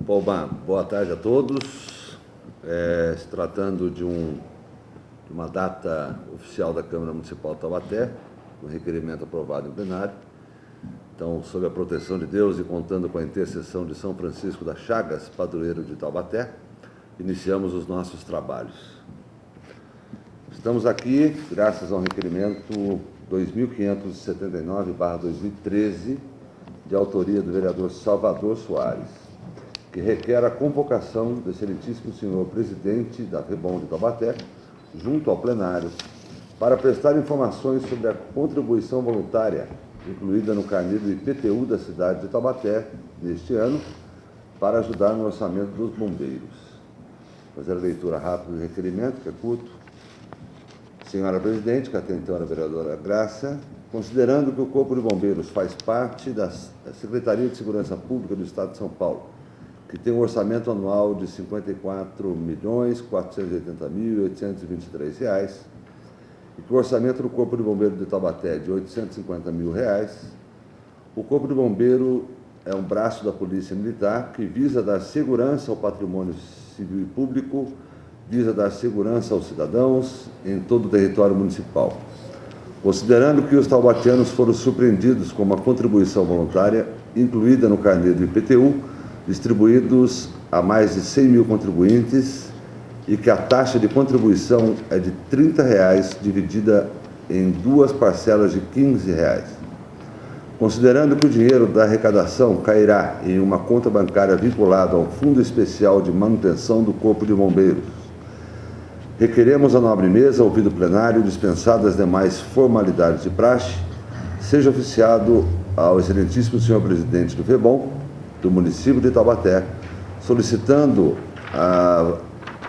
Bom, boa tarde a todos. Se tratando de uma data oficial da Câmara Municipal de Taubaté, um requerimento aprovado em plenário. Então, sob a proteção de Deus e contando com a intercessão de São Francisco das Chagas, padroeiro de Taubaté, iniciamos os nossos trabalhos. Estamos aqui graças ao requerimento 2579/2013, de autoria do vereador Salvador Soares, que requer a convocação do excelentíssimo senhor presidente da FEBOM de Taubaté, junto ao plenário, para prestar informações sobre a contribuição voluntária incluída no carnê do IPTU da cidade de Taubaté, neste ano, para ajudar no orçamento dos bombeiros. Fazer a leitura rápida do requerimento, que é curto. Senhora presidente, que até então era a vereadora Graça, considerando que o Corpo de Bombeiros faz parte da Secretaria de Segurança Pública do Estado de São Paulo, que tem um orçamento anual de R$ 54.480.823, e que o orçamento do Corpo de Bombeiro de Taubaté é de R$ 850 mil, o Corpo de Bombeiro é um braço da Polícia Militar que visa dar segurança ao patrimônio civil e público, visa dar segurança aos cidadãos em todo o território municipal. Considerando que os taubatianos foram surpreendidos com uma contribuição voluntária incluída no carnê do IPTU, distribuídos a mais de 100 mil contribuintes, e que a taxa de contribuição é de R$ 30, dividida em duas parcelas de R$ 15. Considerando que o dinheiro da arrecadação cairá em uma conta bancária vinculada ao Fundo Especial de Manutenção do Corpo de Bombeiros, requeremos à nobre mesa, ouvido o plenário, dispensadas as demais formalidades de praxe, seja oficiado ao excelentíssimo senhor presidente do FEBOM, do município de Taubaté, solicitando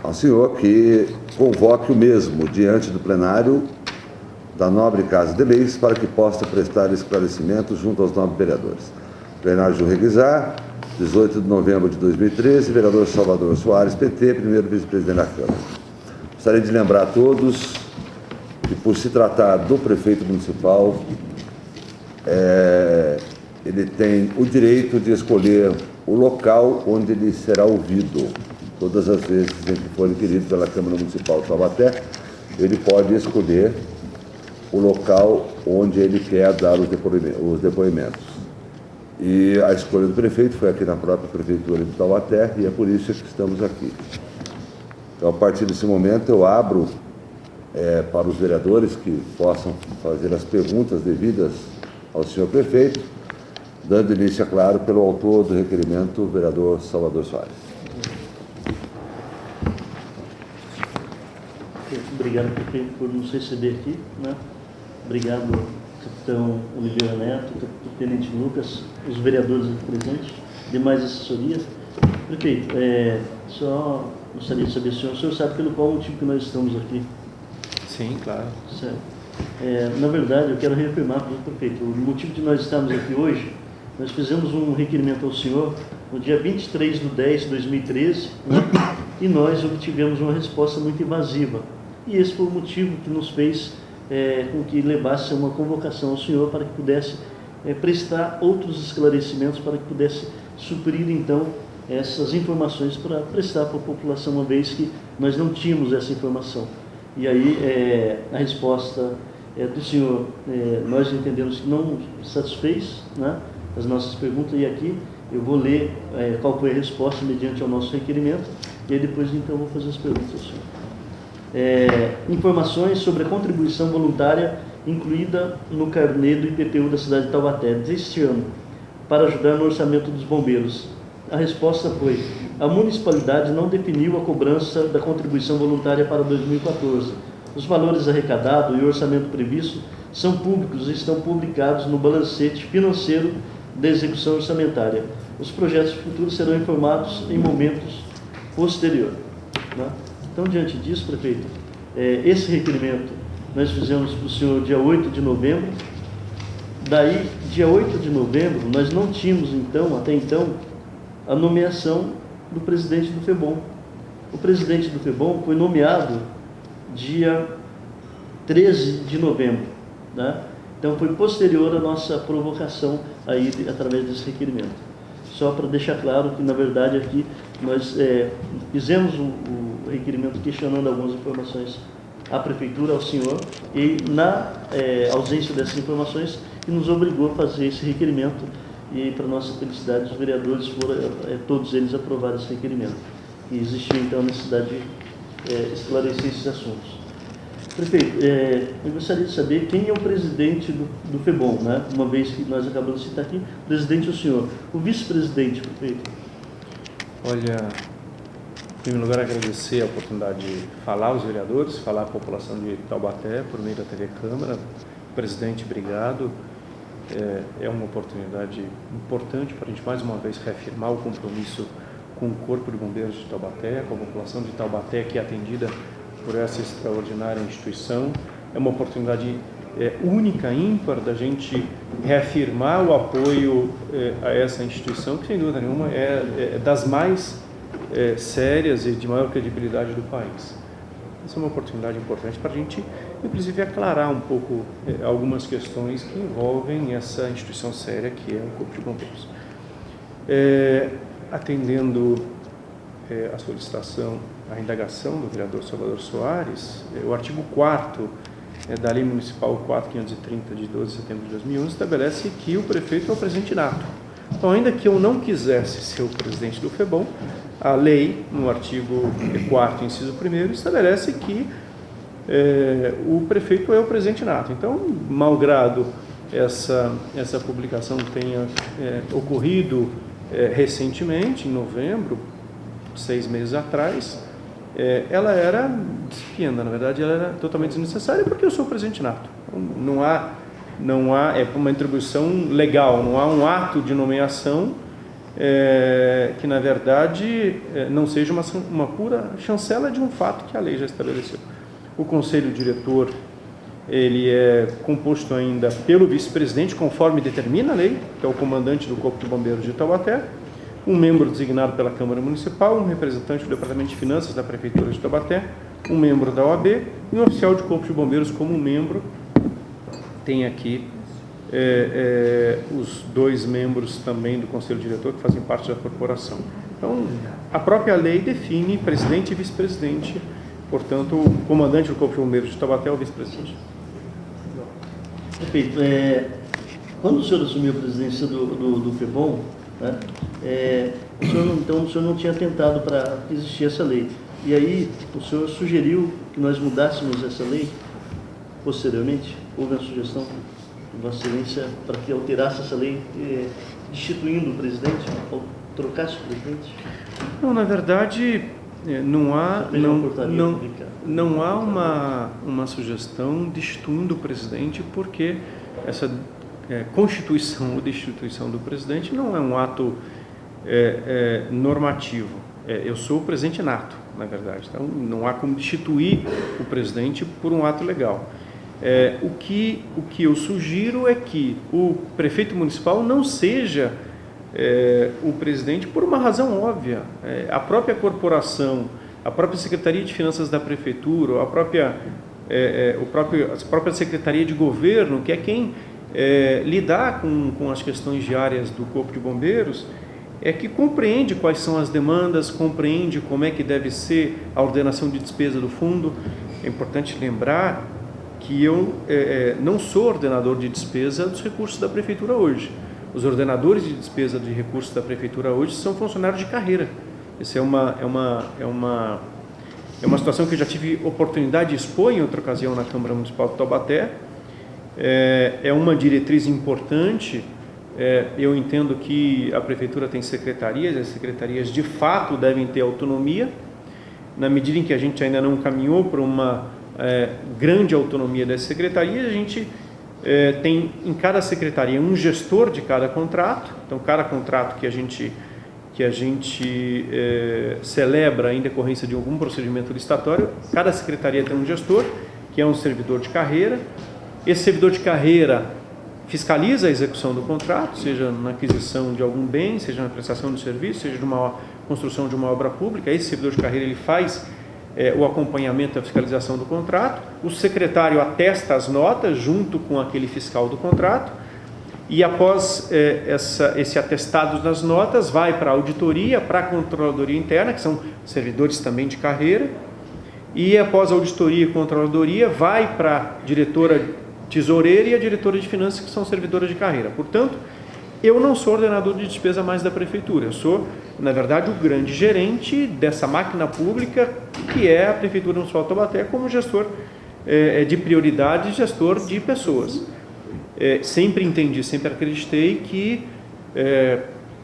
ao senhor que convoque o mesmo diante do plenário da nobre Casa de Leis para que possa prestar esclarecimentos junto aos nobres vereadores. Plenário de requisar, 18 de novembro de 2013, vereador Salvador Soares, PT, primeiro vice-presidente da Câmara. Gostaria de lembrar a todos que, por se tratar do prefeito municipal, ele tem o direito de escolher o local onde ele será ouvido. Todas as vezes em que for requerido pela Câmara Municipal de Taubaté, ele pode escolher o local onde ele quer dar os depoimentos. E a escolha do prefeito foi aqui na própria Prefeitura de Taubaté, e é por isso que estamos aqui. Então, a partir desse momento, eu abro para os vereadores que possam fazer as perguntas devidas ao senhor prefeito, dando início, é claro, pelo autor do requerimento, o vereador Salvador Soares. Obrigado, prefeito, por nos receber aqui, né? Obrigado, capitão Oliveira Neto, tenente Lucas, os vereadores aqui presentes, demais assessorias. Prefeito, só gostaria de saber, o senhor sabe pelo qual motivo que nós estamos aqui? Sim, claro. Certo. Na verdade, eu quero reafirmar para o prefeito, o motivo de nós estarmos aqui hoje, nós fizemos um requerimento ao senhor no dia 23/10/2013, né? E nós obtivemos uma resposta muito invasiva. E esse foi o motivo que nos fez com que levasse uma convocação ao senhor para que pudesse prestar outros esclarecimentos, para que pudesse suprir, então, essas informações para prestar para a população, uma vez que nós não tínhamos essa informação. E aí, a resposta do senhor, nós entendemos que não satisfez, né, as nossas perguntas, e aqui eu vou ler qual foi a resposta mediante ao nosso requerimento, e aí depois, então, eu vou fazer as perguntas ao senhor. Informações sobre a contribuição voluntária incluída no carnê do IPTU da cidade de Taubaté deste ano, para ajudar no orçamento dos bombeiros. A resposta foi: a municipalidade não definiu a cobrança da contribuição voluntária para 2014. Os valores arrecadados e o orçamento previsto são públicos e estão publicados no balancete financeiro da execução orçamentária. Os projetos futuros serão informados em momentos posteriores. Né? Então, diante disso, prefeito, esse requerimento nós fizemos para o senhor dia 8 de novembro. Daí, dia 8 de novembro, nós não tínhamos, então, até então, a nomeação do presidente do FEBOM. O presidente do FEBOM foi nomeado dia 13 de novembro. Né? Então, foi posterior à nossa provocação aí, através desse requerimento. Só para deixar claro que, na verdade, aqui nós fizemos o requerimento questionando algumas informações à Prefeitura, ao senhor, e na ausência dessas informações, que nos obrigou a fazer esse requerimento, e para nossa felicidade, os vereadores foram, todos eles aprovaram esse requerimento. E existiu, então, a necessidade de esclarecer esses assuntos. Prefeito, eu gostaria de saber quem é o presidente do FEBOM, né? Uma vez que nós acabamos de citar aqui, o presidente é o senhor. O vice-presidente, prefeito? Olha, em primeiro lugar, agradecer a oportunidade de falar aos vereadores, falar à população de Taubaté, por meio da TV Câmara. Presidente, obrigado. É uma oportunidade importante para a gente, mais uma vez, reafirmar o compromisso com o Corpo de Bombeiros de Taubaté, com a população de Taubaté, que é atendida por essa extraordinária instituição. É uma oportunidade única, ímpar, da gente reafirmar o apoio a essa instituição, que, sem dúvida nenhuma, é das mais sérias e de maior credibilidade do país. Essa é uma oportunidade importante para a gente, inclusive, aclarar um pouco algumas questões que envolvem essa instituição séria que é o Corpo de Bombeiros. Atendendo a solicitação, a indagação do vereador Salvador Soares, o artigo 4º da Lei Municipal 4.530, de 12 de setembro de 2011, estabelece que o prefeito é o presidente nato. Então, ainda que eu não quisesse ser o presidente do FEBOM, a lei, no artigo 4º, inciso 1º, estabelece que o prefeito é o presidente nato. Então, malgrado essa publicação tenha ocorrido recentemente, em novembro, 6 meses atrás, ela era despianda, na verdade, ela era totalmente desnecessária, porque eu sou o presidente nato. Não há uma atribuição legal, não há um ato de nomeação que, na verdade, não seja uma pura chancela de um fato que a lei já estabeleceu. O Conselho Diretor, ele é composto ainda pelo vice-presidente, conforme determina a lei, que é o comandante do Corpo de Bombeiros de Taubaté, um membro designado pela Câmara Municipal, um representante do Departamento de Finanças da Prefeitura de Taubaté, um membro da OAB e um oficial de Corpo de Bombeiros como membro. Tem aqui os 2 membros também do Conselho Diretor que fazem parte da corporação. Então, a própria lei define presidente e vice-presidente, portanto, o comandante do Corpo de Bombeiros de Taubaté é o vice-presidente. Perfeito. Quando o senhor assumiu a presidência do FEBOM, né, o senhor não tinha tentado para que existisse essa lei. E aí, o senhor sugeriu que nós mudássemos essa lei posteriormente? Houve uma sugestão de Vossa Excelência para que alterasse essa lei, destituindo o presidente, ou trocasse o presidente? Não, na verdade, não há uma sugestão destituindo o presidente, porque essa constituição ou destituição do presidente não é um ato normativo. Eu sou o presidente nato, na verdade. Então, não há como destituir o presidente por um ato legal. O que eu sugiro é que o prefeito municipal não seja o presidente por uma razão óbvia. A própria corporação, a própria Secretaria de Finanças da Prefeitura, a própria Secretaria de Governo, que é quem lidar com as questões diárias do Corpo de Bombeiros, que compreende quais são as demandas, compreende como é que deve ser a ordenação de despesa do fundo. É importante lembrar que eu não sou ordenador de despesa dos recursos da Prefeitura hoje. Os ordenadores de despesa de recursos da Prefeitura hoje são funcionários de carreira. Essa é uma situação que eu já tive oportunidade de expor em outra ocasião na Câmara Municipal de Taubaté. É uma diretriz importante. Eu entendo que a Prefeitura tem secretarias, as secretarias de fato devem ter autonomia. Na medida em que a gente ainda não caminhou para uma grande autonomia dessa secretaria, a gente tem em cada secretaria um gestor de cada contrato. Então, cada contrato que a gente celebra em decorrência de algum procedimento licitatório, cada secretaria tem um gestor, que é um servidor de carreira. Esse servidor de carreira fiscaliza a execução do contrato, seja na aquisição de algum bem, seja na prestação de serviço, seja numa construção de uma obra pública. Esse servidor de carreira ele faz o acompanhamento da fiscalização do contrato. O secretário atesta as notas junto com aquele fiscal do contrato, e após esse atestado das notas, vai para a auditoria, para a controladoria interna, que são servidores também de carreira, e após a auditoria e controladoria, vai para a diretora tesoureira e a diretora de finanças, que são servidoras de carreira. Portanto, eu não sou ordenador de despesa mais da prefeitura, eu sou, na verdade, o grande gerente dessa máquina pública que é a Prefeitura Municipal de Taubaté, como gestor de prioridade, gestor de pessoas. Sempre entendi, sempre acreditei que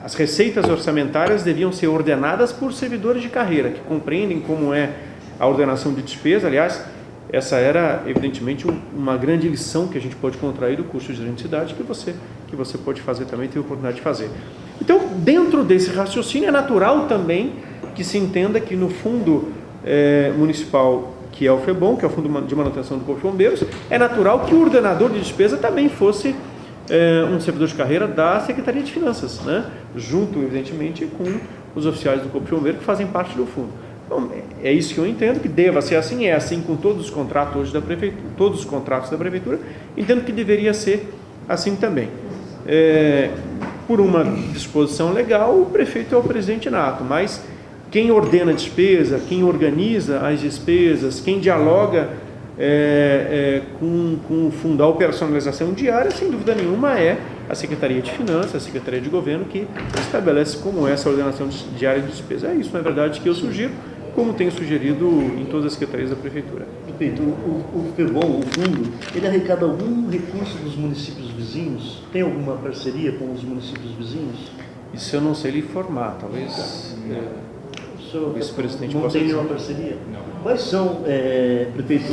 as receitas orçamentárias deviam ser ordenadas por servidores de carreira, que compreendem como é a ordenação de despesa. Aliás, essa era, evidentemente, uma grande lição que a gente pode contrair do curso de gerente de cidade, que você pode fazer também, ter a oportunidade de fazer. Então, dentro desse raciocínio, é natural também que se entenda que no fundo municipal, que é o FEBOM, que é o Fundo de Manutenção do Corpo de Bombeiros, é natural que o ordenador de despesa também fosse um servidor de carreira da Secretaria de Finanças, né? Junto, evidentemente, com os oficiais do Corpo de Bombeiros que fazem parte do fundo. Então, é isso que eu entendo, que deva ser assim, é assim com todos os contratos hoje da Prefeitura, todos os contratos da Prefeitura, entendo que deveria ser assim também. Por uma disposição legal, o prefeito é o presidente nato, mas quem ordena a despesa, quem organiza as despesas, quem dialoga com o fundo, a operacionalização diária, sem dúvida nenhuma, é a Secretaria de Finanças, a Secretaria de Governo, que estabelece como é essa ordenação diária de despesa. É isso, na verdade, que eu sugiro, como tenho sugerido em todas as secretarias da Prefeitura. Prefeito, o FEBOM, o fundo, ele arrecada algum recurso dos municípios vizinhos? Tem alguma parceria com os municípios vizinhos? Isso eu não sei lhe informar, talvez o vice-presidente não possa tem dizer. nenhuma parceria? Não. Quais são, prefeito,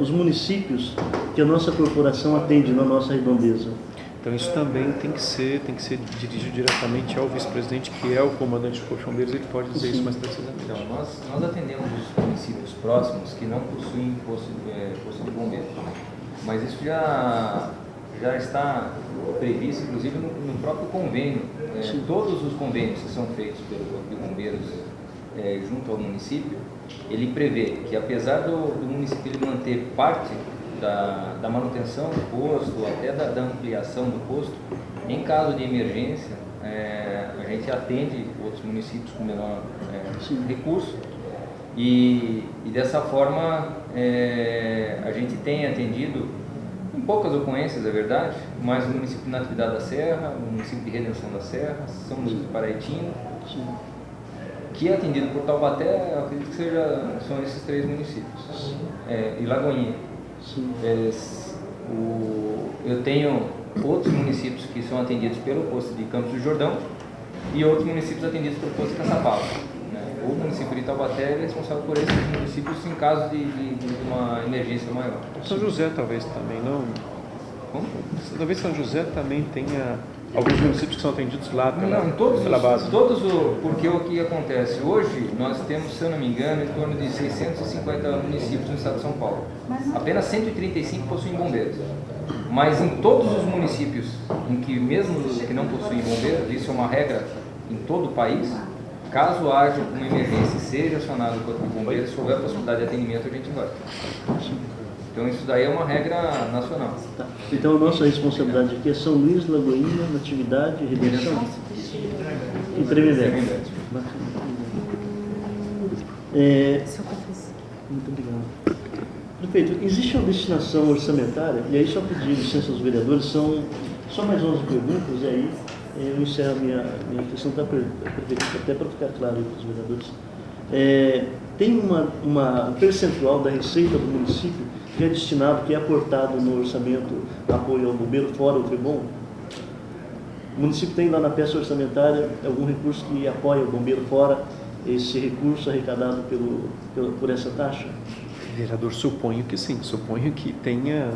os municípios que a nossa corporação atende na nossa redondeza? Então isso também tem que ser dirigido diretamente ao vice-presidente, que é o comandante do Corpo de Bombeiros, ele pode dizer isso mais precisamente. Então, nós atendemos os municípios próximos que não possuem posto de bombeiro, mas isso já está previsto, inclusive, no próprio convênio. Todos os convênios que são feitos pelo Corpo de Bombeiros junto ao município, ele prevê que, apesar do município ele manter parte da manutenção do posto, até da ampliação do posto, em caso de emergência, a gente atende outros municípios com menor recurso, e dessa forma a gente tem atendido, em poucas ocorrências, é verdade, mas o município de Natividade da Serra, o município de Redenção da Serra, São Luís do Paraitinga, que é atendido por Taubaté, eu acredito que são esses 3 municípios, e Lagoinha. Eu tenho outros municípios que são atendidos pelo posto de Campos do Jordão e outros municípios atendidos pelo posto de Caçapava. O município de Taubaté é responsável por esses municípios em caso de uma emergência maior. São José talvez também, não? Como? Talvez São José também tenha alguns municípios que são atendidos lá pela base. Porque o que acontece? Hoje nós temos, se eu não me engano, em torno de 650 municípios no estado de São Paulo. Apenas 135 possuem bombeiros. Mas em todos os municípios em que, mesmo os que não possuem bombeiros, isso é uma regra em todo o país, caso haja uma emergência, seja acionado o Corpo de Bombeiros, se houver possibilidade de atendimento, a gente vai. Então isso daí é uma regra nacional. Tá. Então a nossa responsabilidade aqui é São Luís, Lagoinha, Natividade, Redenção e Tremembé. Muito obrigado. Prefeito, existe uma destinação orçamentária, e aí só pedir licença aos vereadores, são só mais 11 perguntas, e aí eu encerro a minha questão, prefeito, até para ficar claro aí para os vereadores. Tem um percentual da receita do município que é destinado, que é aportado no orçamento apoio ao bombeiro, fora o FEBOM? O município tem lá na peça orçamentária algum recurso que apoia o bombeiro fora esse recurso arrecadado por essa taxa? Vereador, suponho que sim, suponho que tenha,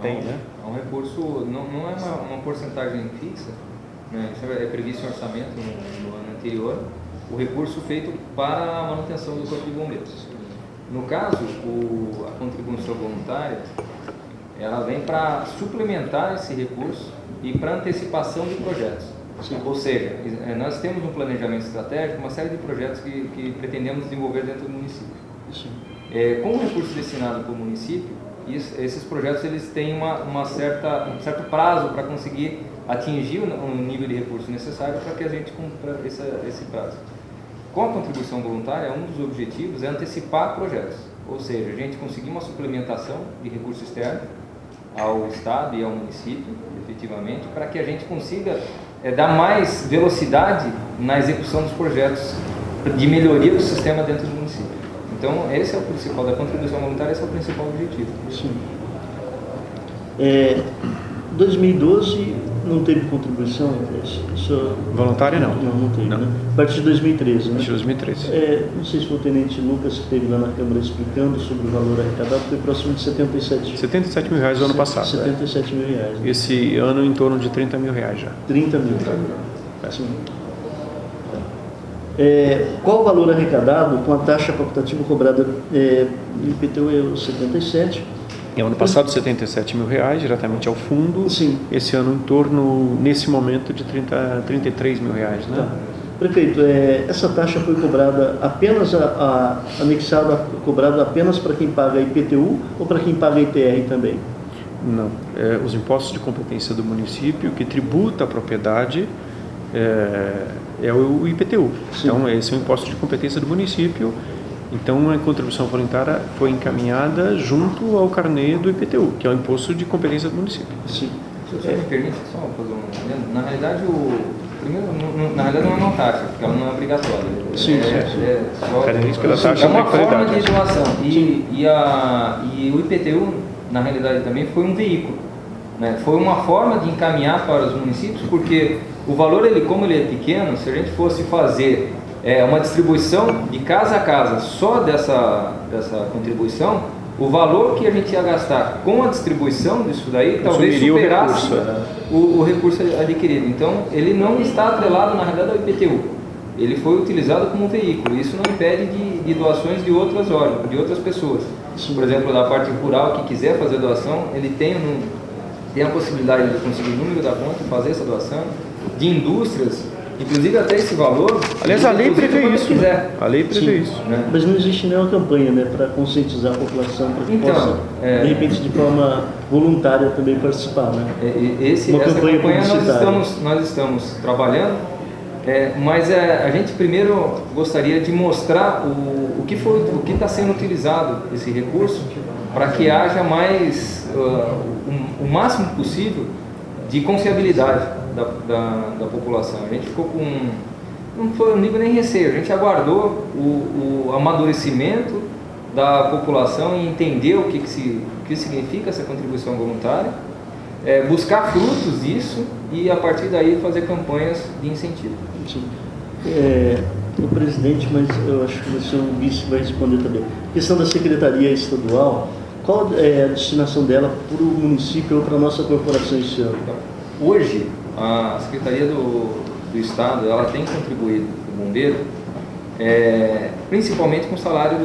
né? É um recurso, não é uma porcentagem fixa, né? Isso é previsto em orçamento no ano anterior, o recurso feito para a manutenção do Corpo de Bombeiros. No caso, a contribuição voluntária, ela vem para suplementar esse recurso e para antecipação de projetos. Sim. Ou seja, nós temos um planejamento estratégico, uma série de projetos que pretendemos desenvolver dentro do município. Sim. Com o recurso destinado para o município, esses projetos eles têm um certo prazo para conseguir atingir o nível de recurso necessário para que a gente cumpra esse prazo. Com a contribuição voluntária, um dos objetivos é antecipar projetos, ou seja, a gente conseguir uma suplementação de recurso externo ao Estado e ao município, efetivamente, para que a gente consiga dar mais velocidade na execução dos projetos de melhoria do sistema dentro do município. Então, esse é o principal da contribuição voluntária, esse é o principal objetivo. Sim. 2012 não teve contribuição? Voluntária não. Não teve, não. Né? A partir de 2013, né? De 2013. Não sei se foi o Tenente Lucas que esteve lá na Câmara explicando sobre o valor arrecadado, foi próximo de 77 mil reais no ano passado. 77 mil reais. Né? Esse ano em torno de 30 mil reais já. 30 mil. Sim. Qual o valor arrecadado com a taxa facultativa cobrada no IPTU é 77? Ano passado, 77 mil reais, diretamente ao fundo. Sim. Esse ano, em torno, nesse momento, de 33 mil reais, né? Tá. Prefeito, essa taxa foi cobrada apenas, anexada, cobrada apenas para quem paga IPTU ou para quem paga ITR também? Não. Os impostos de competência do município, que tributa a propriedade, é o IPTU. Sim. Então, esse é o imposto de competência do município. Então, a contribuição voluntária foi encaminhada junto ao carnê do IPTU, que é o imposto de competência do município. Sim. Se você me permite, só fazer na realidade, na realidade não é uma taxa, porque ela não é obrigatória. Sim, É uma forma de doação. E o IPTU, na realidade, também foi um veículo. Né? Foi uma forma de encaminhar para os municípios, porque o valor, como ele é pequeno, se a gente fosse fazer uma distribuição de casa a casa só dessa contribuição, o valor que a gente ia gastar com a distribuição disso daí talvez superasse o recurso adquirido. Então, ele não está atrelado, na realidade, ao IPTU. Ele foi utilizado como veículo. Isso não impede de doações de outras órgãos, de outras pessoas. Por exemplo, da parte rural, que quiser fazer doação, ele tem a possibilidade de conseguir o número da conta e fazer essa doação. De indústrias, inclusive até esse valor. Aliás, a lei prevê isso. Né? A lei prevê isso. Né? Mas não existe nenhuma campanha, né, para conscientizar a população para que possa, de repente, de forma voluntária também participar, né? Essa campanha nós estamos trabalhando, mas a gente primeiro gostaria de mostrar o que está sendo utilizado esse recurso para que haja mais, o máximo possível de confiabilidade da população. A gente ficou não foi um nível nem receio, a gente aguardou o amadurecimento da população e entender o que significa essa contribuição voluntária, buscar frutos disso e a partir daí fazer campanhas de incentivo. Sim. O presidente, mas eu acho que você é um vice que vai responder também. A questão da Secretaria Estadual, qual é a destinação dela para o município ou para a nossa corporação esse ano? Hoje, a Secretaria do Estado, ela tem contribuído com o bombeiro, principalmente com o salário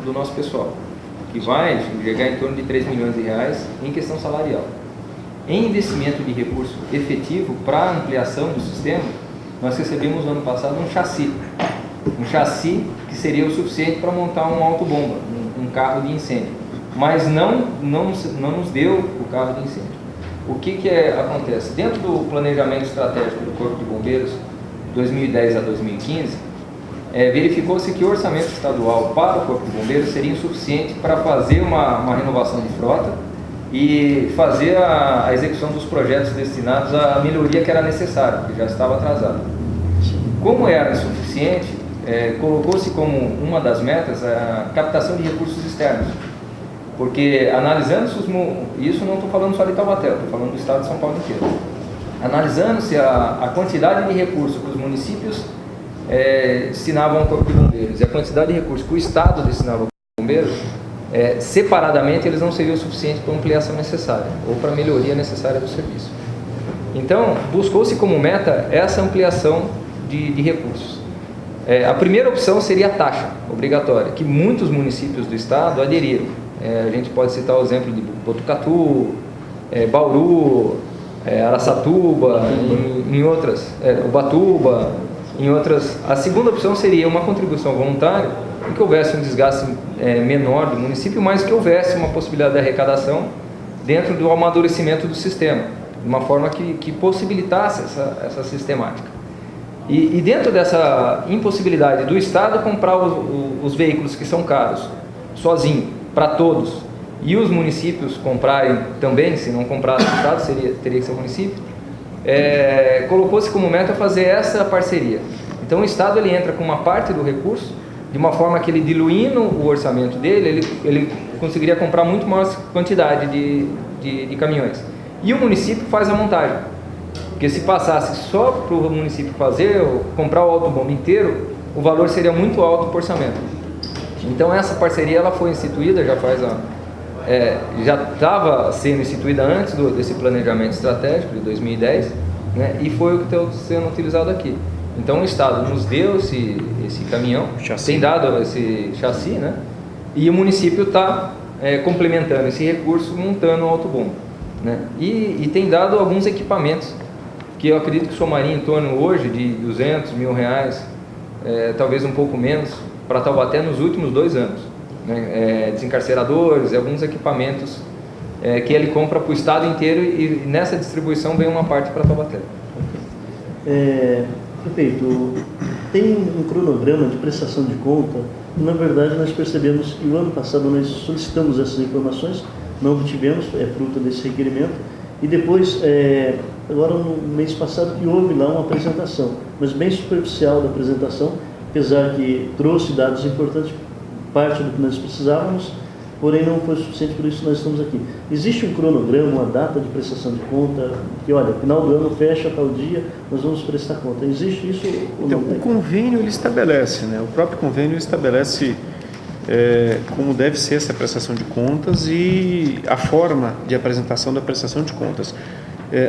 do nosso pessoal, que vai chegar em torno de 3 milhões de reais em questão salarial. Em investimento de recurso efetivo para a ampliação do sistema, nós recebemos no ano passado um chassi que seria o suficiente para montar um autobomba, um carro de incêndio, mas não nos deu o carro de incêndio. O que acontece? Dentro do planejamento estratégico do Corpo de Bombeiros, 2010 a 2015, verificou-se que o orçamento estadual para o Corpo de Bombeiros seria insuficiente para fazer uma renovação de frota e fazer a execução dos projetos destinados à melhoria que era necessária, que já estava atrasada. Como era insuficiente, colocou-se como uma das metas a captação de recursos externos. Porque analisando isso não estou falando só de Taubaté, estou falando do estado de São Paulo inteiro. Analisando-se a quantidade de recursos que os municípios destinavam ao Corpo de Bombeiros e a quantidade de recursos que o estado destinava ao Corpo de Bombeiros, separadamente eles não seriam suficientes para ampliação necessária ou para melhoria necessária do serviço. Então, buscou-se como meta essa ampliação de recursos. A primeira opção seria a taxa obrigatória, que muitos municípios do estado aderiram. A gente pode citar o exemplo de Botucatu, Bauru, Araçatuba, em outras, Ubatuba, em outras. A segunda opção seria uma contribuição voluntária, em que houvesse um desgaste menor do município, mas que houvesse uma possibilidade de arrecadação dentro do amadurecimento do sistema, de uma forma que possibilitasse essa sistemática. E dentro dessa impossibilidade do Estado comprar os veículos que são caros, sozinho, para todos, e os municípios comprarem também, se não comprasse o Estado, teria que ser o município, colocou-se como meta fazer essa parceria. Então o Estado ele entra com uma parte do recurso, de uma forma que ele, diluindo o orçamento dele, ele conseguiria comprar muito maior quantidade de caminhões. E o município faz a montagem. Porque se passasse só para o município comprar o autobomba inteiro, o valor seria muito alto para o orçamento. Então essa parceria ela foi instituída, já estava sendo instituída antes desse planejamento estratégico de 2010, né, e foi o que está sendo utilizado aqui. Então o Estado nos deu esse caminhão, tem dado esse chassi, né, e o município está complementando esse recurso, montando o autobomba, né, e tem dado alguns equipamentos, que eu acredito que somaria em torno hoje de R$200 mil, talvez um pouco menos, para Taubaté nos últimos 2 anos. Né? Desencarceradores e alguns equipamentos que ele compra para o estado inteiro e nessa distribuição vem uma parte para Taubaté. Prefeito, tem um cronograma de prestação de conta e, na verdade, nós percebemos que o ano passado nós solicitamos essas informações, não obtivemos, fruto desse requerimento, e depois, agora no mês passado, que houve lá uma apresentação, mas bem superficial da apresentação, apesar que trouxe dados importantes, parte do que nós precisávamos, porém não foi suficiente, por isso nós estamos aqui. Existe um cronograma, uma data de prestação de conta, que olha, final do ano fecha tal dia, nós vamos prestar conta. Existe isso ou não? Então, o convênio ele estabelece, né? O próprio convênio estabelece como deve ser essa prestação de contas e a forma de apresentação da prestação de contas.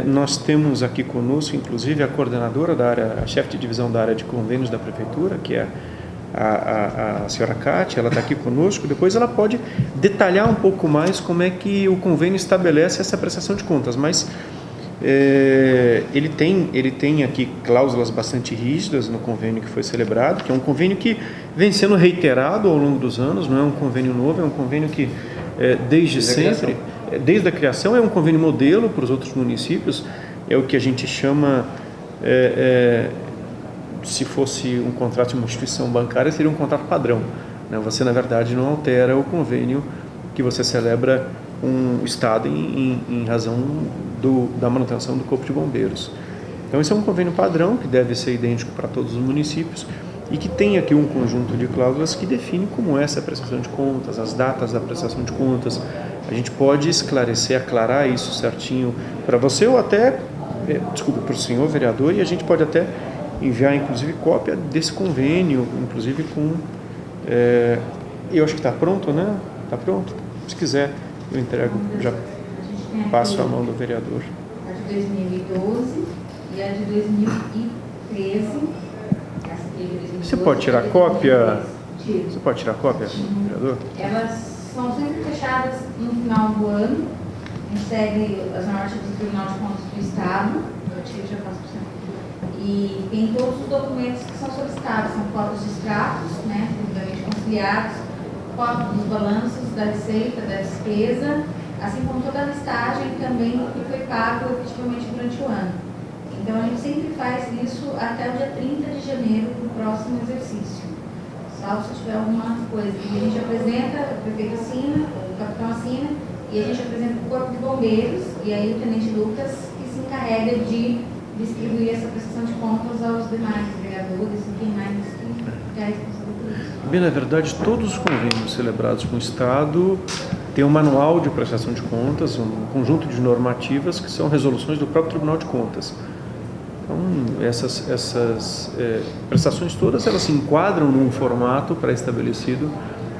Nós temos aqui conosco, inclusive, a coordenadora da área, a chefe de divisão da área de convênios da Prefeitura, que é a senhora Cátia, ela está aqui conosco. Depois ela pode detalhar um pouco mais como é que o convênio estabelece essa prestação de contas, mas ele tem aqui cláusulas bastante rígidas no convênio que foi celebrado, que é um convênio que vem sendo reiterado ao longo dos anos, não é um convênio novo, é um convênio que desde sempre, desde a criação, é um convênio modelo para os outros municípios, é o que a gente chama, se fosse um contrato de uma instituição bancária, seria um contrato padrão, né? Você, na verdade, não altera o convênio que você celebra um Estado em razão da manutenção do Corpo de Bombeiros. Então, esse é um convênio padrão que deve ser idêntico para todos os municípios e que tem aqui um conjunto de cláusulas que define como é essa prestação de contas, as datas da prestação de contas. A gente pode esclarecer, aclarar isso certinho para você ou até, para o senhor vereador, e a gente pode até enviar, inclusive, cópia desse convênio, inclusive com... eu acho que está pronto, né? Está pronto? Se quiser, eu entrego, já passo a mão do vereador. A de 2012 e a de 2013. Você pode tirar cópia? Você pode tirar cópia, vereador? Elas são sempre fechadas no final do ano. A gente segue as normas do Tribunal de Contas do Estado. Já passo por cima. E tem todos os documentos que são solicitados. São cópias de extratos, né, devidamente conciliados, cópias dos balanços da receita, da despesa, assim como toda a listagem também do que foi pago efetivamente durante o ano. Então, a gente sempre faz isso até o dia 30 de janeiro do próximo exercício, salvo se tiver alguma coisa. E a gente apresenta, o prefeito assina, o capitão assina, e a gente apresenta o Corpo de Bombeiros, e aí o tenente Lucas, que se encarrega de distribuir essa prestação de contas aos demais vereadores e quem mais que é responsável por isso. Bem, na verdade, todos os convênios celebrados com o Estado têm um manual de prestação de contas, um conjunto de normativas que são resoluções do próprio Tribunal de Contas. Então, essas prestações todas, elas se enquadram num formato pré-estabelecido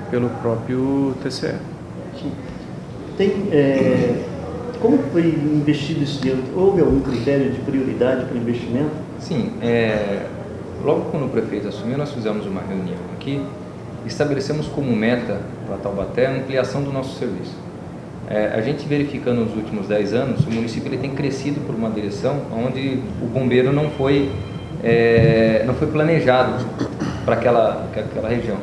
pelo próprio TCE. Sim. Como foi investido esse dinheiro? Houve algum critério de prioridade para investimento? Sim, logo quando o prefeito assumiu, nós fizemos uma reunião aqui, estabelecemos como meta para Taubaté a ampliação do nosso serviço. A gente verificando nos últimos 10 anos, o município ele tem crescido por uma direção onde o bombeiro não foi planejado para aquela região.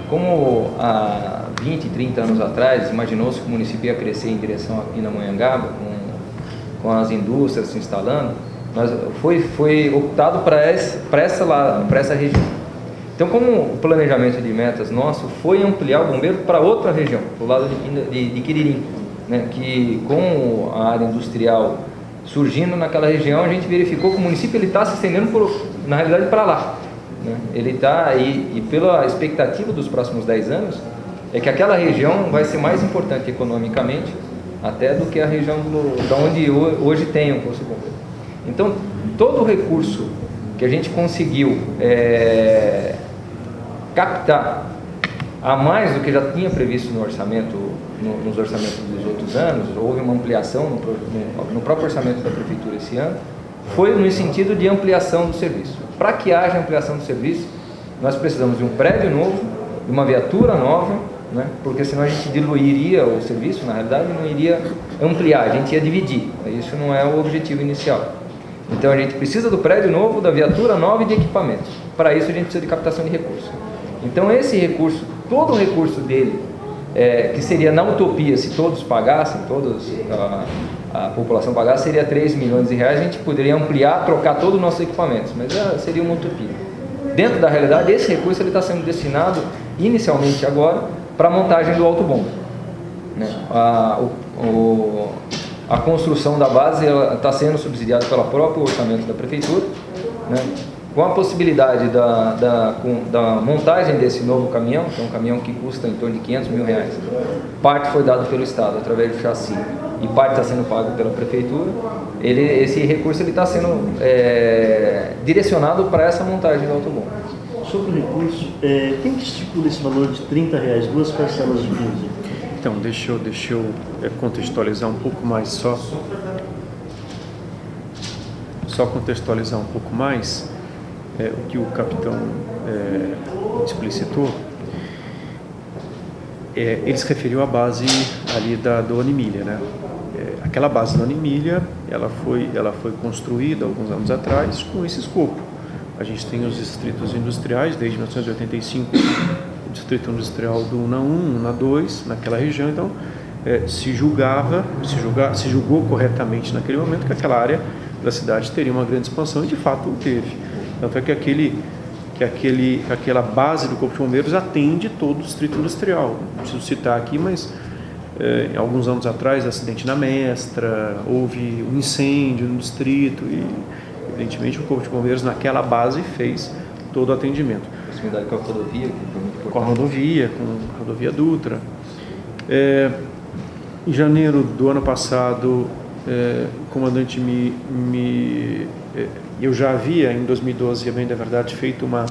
Como há 20, 30 anos atrás, imaginou-se que o município ia crescer em direção a Pindamonhangaba, com as indústrias se instalando, mas foi optado para essa região. Então, como o planejamento de metas nosso foi ampliar o bombeiro para outra região, para o lado de Quiririm, né, que com a área industrial surgindo naquela região, a gente verificou que o município está se estendendo, na realidade, para lá. Né? Ele está, e pela expectativa dos próximos 10 anos, é que aquela região vai ser mais importante economicamente até do que a região da onde hoje tem o Posto Bombeiro. Então, todo o recurso que a gente conseguiu captar a mais do que já tinha previsto no orçamento, nos orçamentos dos outros anos, houve uma ampliação no próprio orçamento da Prefeitura esse ano, foi no sentido de ampliação do serviço. Para que haja ampliação do serviço, nós precisamos de um prédio novo, de uma viatura nova, né? Porque senão a gente diluiria o serviço, na realidade não iria ampliar, a gente ia dividir, isso não é o objetivo inicial. Então a gente precisa do prédio novo, da viatura nova e de equipamentos. Para isso a gente precisa de captação de recursos. Então esse recurso, todo o recurso dele, que seria na utopia, se todos pagassem, a população pagasse, seria 3 milhões de reais, a gente poderia ampliar, trocar todos os nossos equipamentos, mas seria uma utopia. Dentro da realidade, esse recurso está sendo destinado, inicialmente agora, para a montagem do autobomba. Né? A construção da base está sendo subsidiada pelo próprio orçamento da Prefeitura, né? Com a possibilidade da montagem desse novo caminhão, que é um caminhão que custa em torno de 500 mil reais. Parte foi dado pelo Estado através do chassi e parte está sendo pago pela Prefeitura. Esse recurso está sendo direcionado para essa montagem do autobomba. Sobre o recurso, quem que estipula esse valor de R$30, duas parcelas de 15? Então, deixa eu contextualizar um pouco mais só contextualizar um pouco mais o que o capitão explicitou. Ele se referiu à base ali do Animilha, né? Aquela base do Animilha, ela foi construída alguns anos atrás com esse escopo. A gente tem os distritos industriais desde 1985, o distrito industrial do UNA 1, UNA 2, naquela região. Então, se julgou corretamente naquele momento que aquela área da cidade teria uma grande expansão e de fato o teve. Tanto é que aquela base do Corpo de Bombeiros atende todo o distrito industrial. Não preciso citar aqui, mas alguns anos atrás, acidente na Mestra, houve um incêndio no distrito e, evidentemente, o Corpo de Bombeiros naquela base fez todo o atendimento. Proximidade com a rodovia, que foi muito importante. Com a rodovia Dutra. Em janeiro do ano passado, o comandante eu já havia, em 2012, bem da verdade, feito uma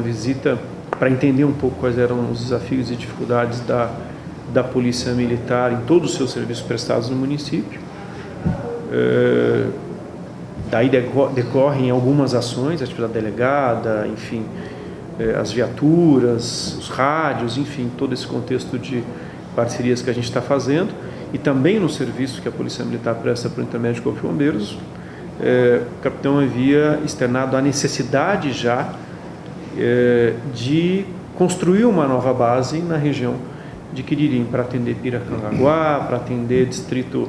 visita para entender um pouco quais eram os desafios e dificuldades da Polícia Militar em todos os seus serviços prestados no município. Daí decorrem algumas ações, a atividade delegada, enfim, as viaturas, os rádios, enfim, todo esse contexto de parcerias que a gente está fazendo. E também no serviço que a Polícia Militar presta para o intermédio do Corpo de Bombeiros, o capitão havia externado a necessidade já de construir uma nova base na região de Quiririm para atender Piracangaguá, para atender distrito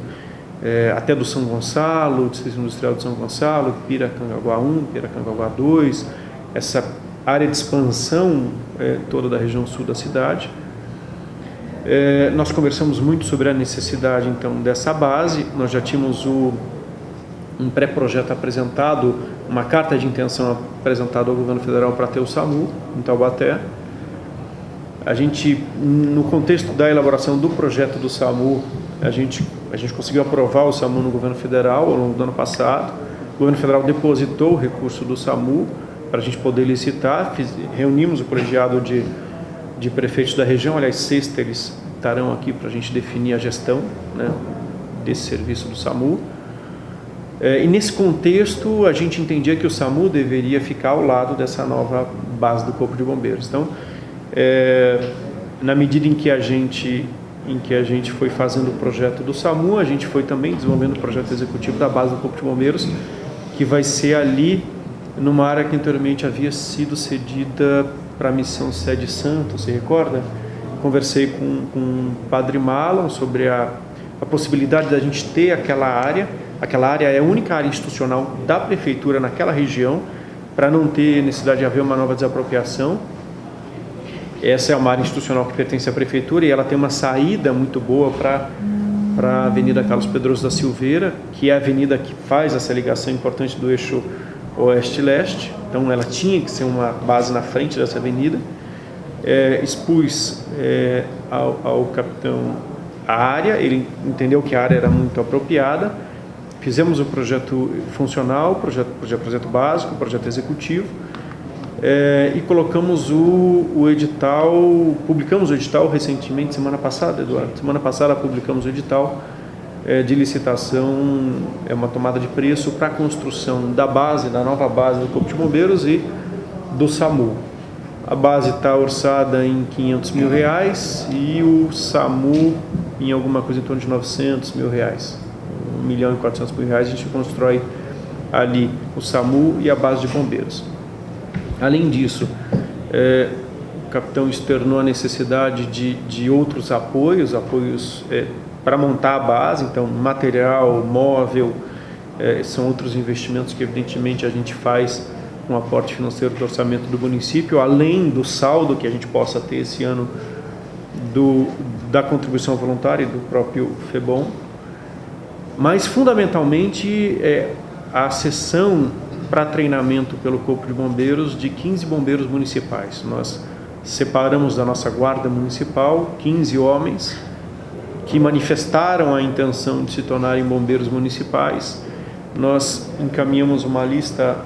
até do São Gonçalo, distrito industrial de São Gonçalo, Piracangaguá 1, Piracangaguá 2, essa área de expansão toda da região sul da cidade. Nós conversamos muito sobre a necessidade então dessa base. Nós já tínhamos um pré-projeto apresentado, uma carta de intenção apresentada ao governo federal para ter o SAMU em Taubaté. A gente, no contexto da elaboração do projeto do SAMU, a gente conseguiu aprovar o SAMU no governo federal ao longo do ano passado. O governo federal depositou o recurso do SAMU para a gente poder licitar. Reunimos o colegiado de prefeitos da região, aliás, 6 deles estarão aqui para a gente definir a gestão, né, desse serviço do SAMU. E nesse contexto, a gente entendia que o SAMU deveria ficar ao lado dessa nova base do Corpo de Bombeiros. Então, na medida em que a gente foi fazendo o projeto do SAMU, a gente foi também desenvolvendo o projeto executivo da base do Corpo de Bombeiros, que vai ser ali numa área que anteriormente havia sido cedida para a missão Sede Santo, se recorda? Conversei com o Padre Malon sobre a possibilidade da gente ter aquela área. Aquela área é a única área institucional da prefeitura naquela região, para não ter necessidade de haver uma nova desapropriação. Essa é uma área institucional que pertence à prefeitura e ela tem uma saída muito boa para a Avenida Carlos Pedroso da Silveira, que é a avenida que faz essa ligação importante do eixo oeste-leste. Então ela tinha que ser uma base na frente dessa avenida. Expus ao capitão a área, ele entendeu que a área era muito apropriada. Fizemos o projeto funcional, projeto básico, projeto executivo, e colocamos o edital, publicamos o edital recentemente, semana passada, Eduardo. Semana passada publicamos o edital de licitação, uma tomada de preço para a construção da base, da nova base do Corpo de Bombeiros e do SAMU. A base está orçada em R$500 mil e o SAMU em alguma coisa em torno de R$900 mil. R$1.400.000 a gente constrói ali o SAMU e a base de bombeiros. Além disso, o capitão externou a necessidade de outros apoios para montar a base, então material, móvel, são outros investimentos que evidentemente a gente faz com o aporte financeiro do orçamento do município, além do saldo que a gente possa ter esse ano da contribuição voluntária e do próprio FEBOM. Mas fundamentalmente a sessão para treinamento pelo Corpo de Bombeiros de 15 bombeiros municipais. Nós separamos da nossa guarda municipal 15 homens que manifestaram a intenção de se tornarem bombeiros municipais. Nós encaminhamos uma lista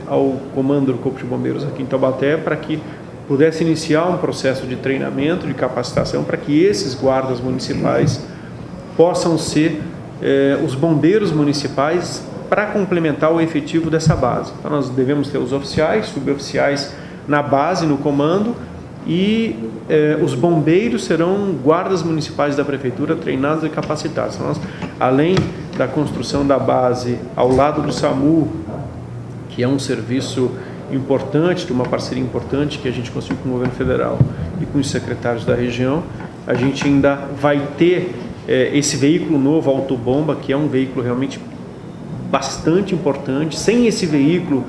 ao comando do Corpo de Bombeiros aqui em Taubaté para que pudesse iniciar um processo de treinamento, de capacitação, para que esses guardas municipais possam ser os bombeiros municipais para complementar o efetivo dessa base. Então nós devemos ter os oficiais, suboficiais na base, no comando, e os bombeiros serão guardas municipais da prefeitura treinados e capacitados. Então, nós, além da construção da base ao lado do SAMU, que é um serviço importante, de uma parceria importante que a gente conseguiu com o governo federal e com os secretários da região, a gente ainda vai ter esse veículo novo, autobomba, que é um veículo realmente bastante importante. Sem esse veículo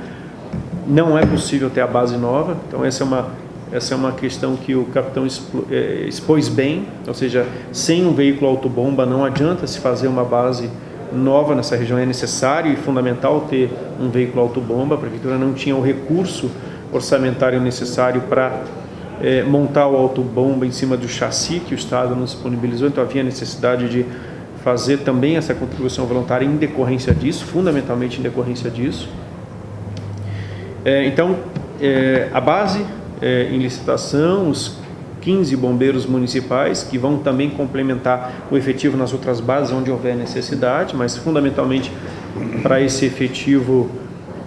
não é possível ter a base nova. Então essa é uma questão que o capitão expôs bem, ou seja, sem um veículo autobomba não adianta se fazer uma base nova nessa região. É necessário e fundamental ter um veículo autobomba. A prefeitura não tinha o recurso orçamentário necessário para montar o autobomba em cima do chassi que o Estado nos disponibilizou, então havia necessidade de fazer também essa contribuição voluntária em decorrência disso, fundamentalmente em decorrência disso. Então, a base em licitação, os 15 bombeiros municipais, que vão também complementar o efetivo nas outras bases onde houver necessidade, mas fundamentalmente para esse efetivo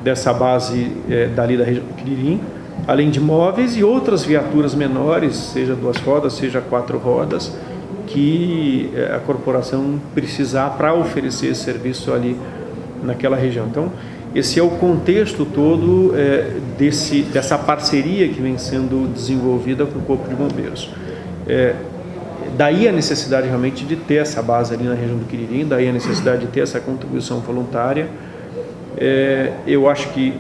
dessa base dali da região do Quiririm, além de móveis e outras viaturas menores, seja 2 rodas, seja 4 rodas, que a corporação precisar para oferecer esse serviço ali naquela região. Então, esse é o contexto todo dessa parceria que vem sendo desenvolvida com o Corpo de Bombeiros. Daí a necessidade realmente de ter essa base ali na região do Quiririm, daí a necessidade de ter essa contribuição voluntária. Eu acho que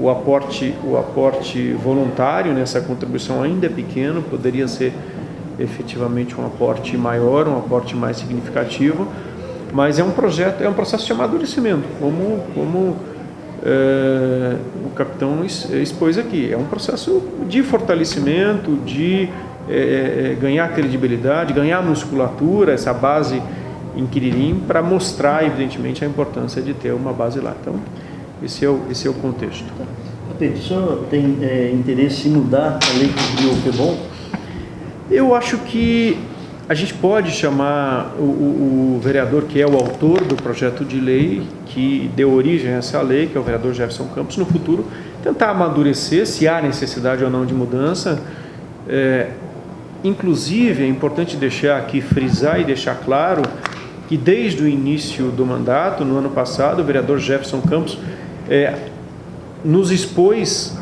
o aporte voluntário nessa contribuição ainda é pequeno, poderia ser efetivamente um aporte maior, um aporte mais significativo, mas é um processo de amadurecimento, como o capitão expôs aqui. É um processo de fortalecimento, de ganhar credibilidade, ganhar musculatura, essa base em Quiririm, para mostrar, evidentemente, a importância de ter uma base lá. Então, esse é o contexto. Pedro, o senhor tem interesse em mudar a lei que criou o FEBOM? Eu acho que A gente pode chamar o vereador que é o autor do projeto de lei, que deu origem a essa lei, que é o vereador Jefferson Campos, no futuro tentar amadurecer se há necessidade ou não de mudança. Inclusive, é importante deixar aqui, frisar e deixar claro que desde o início do mandato, no ano passado, o vereador Jefferson Campos nos expôs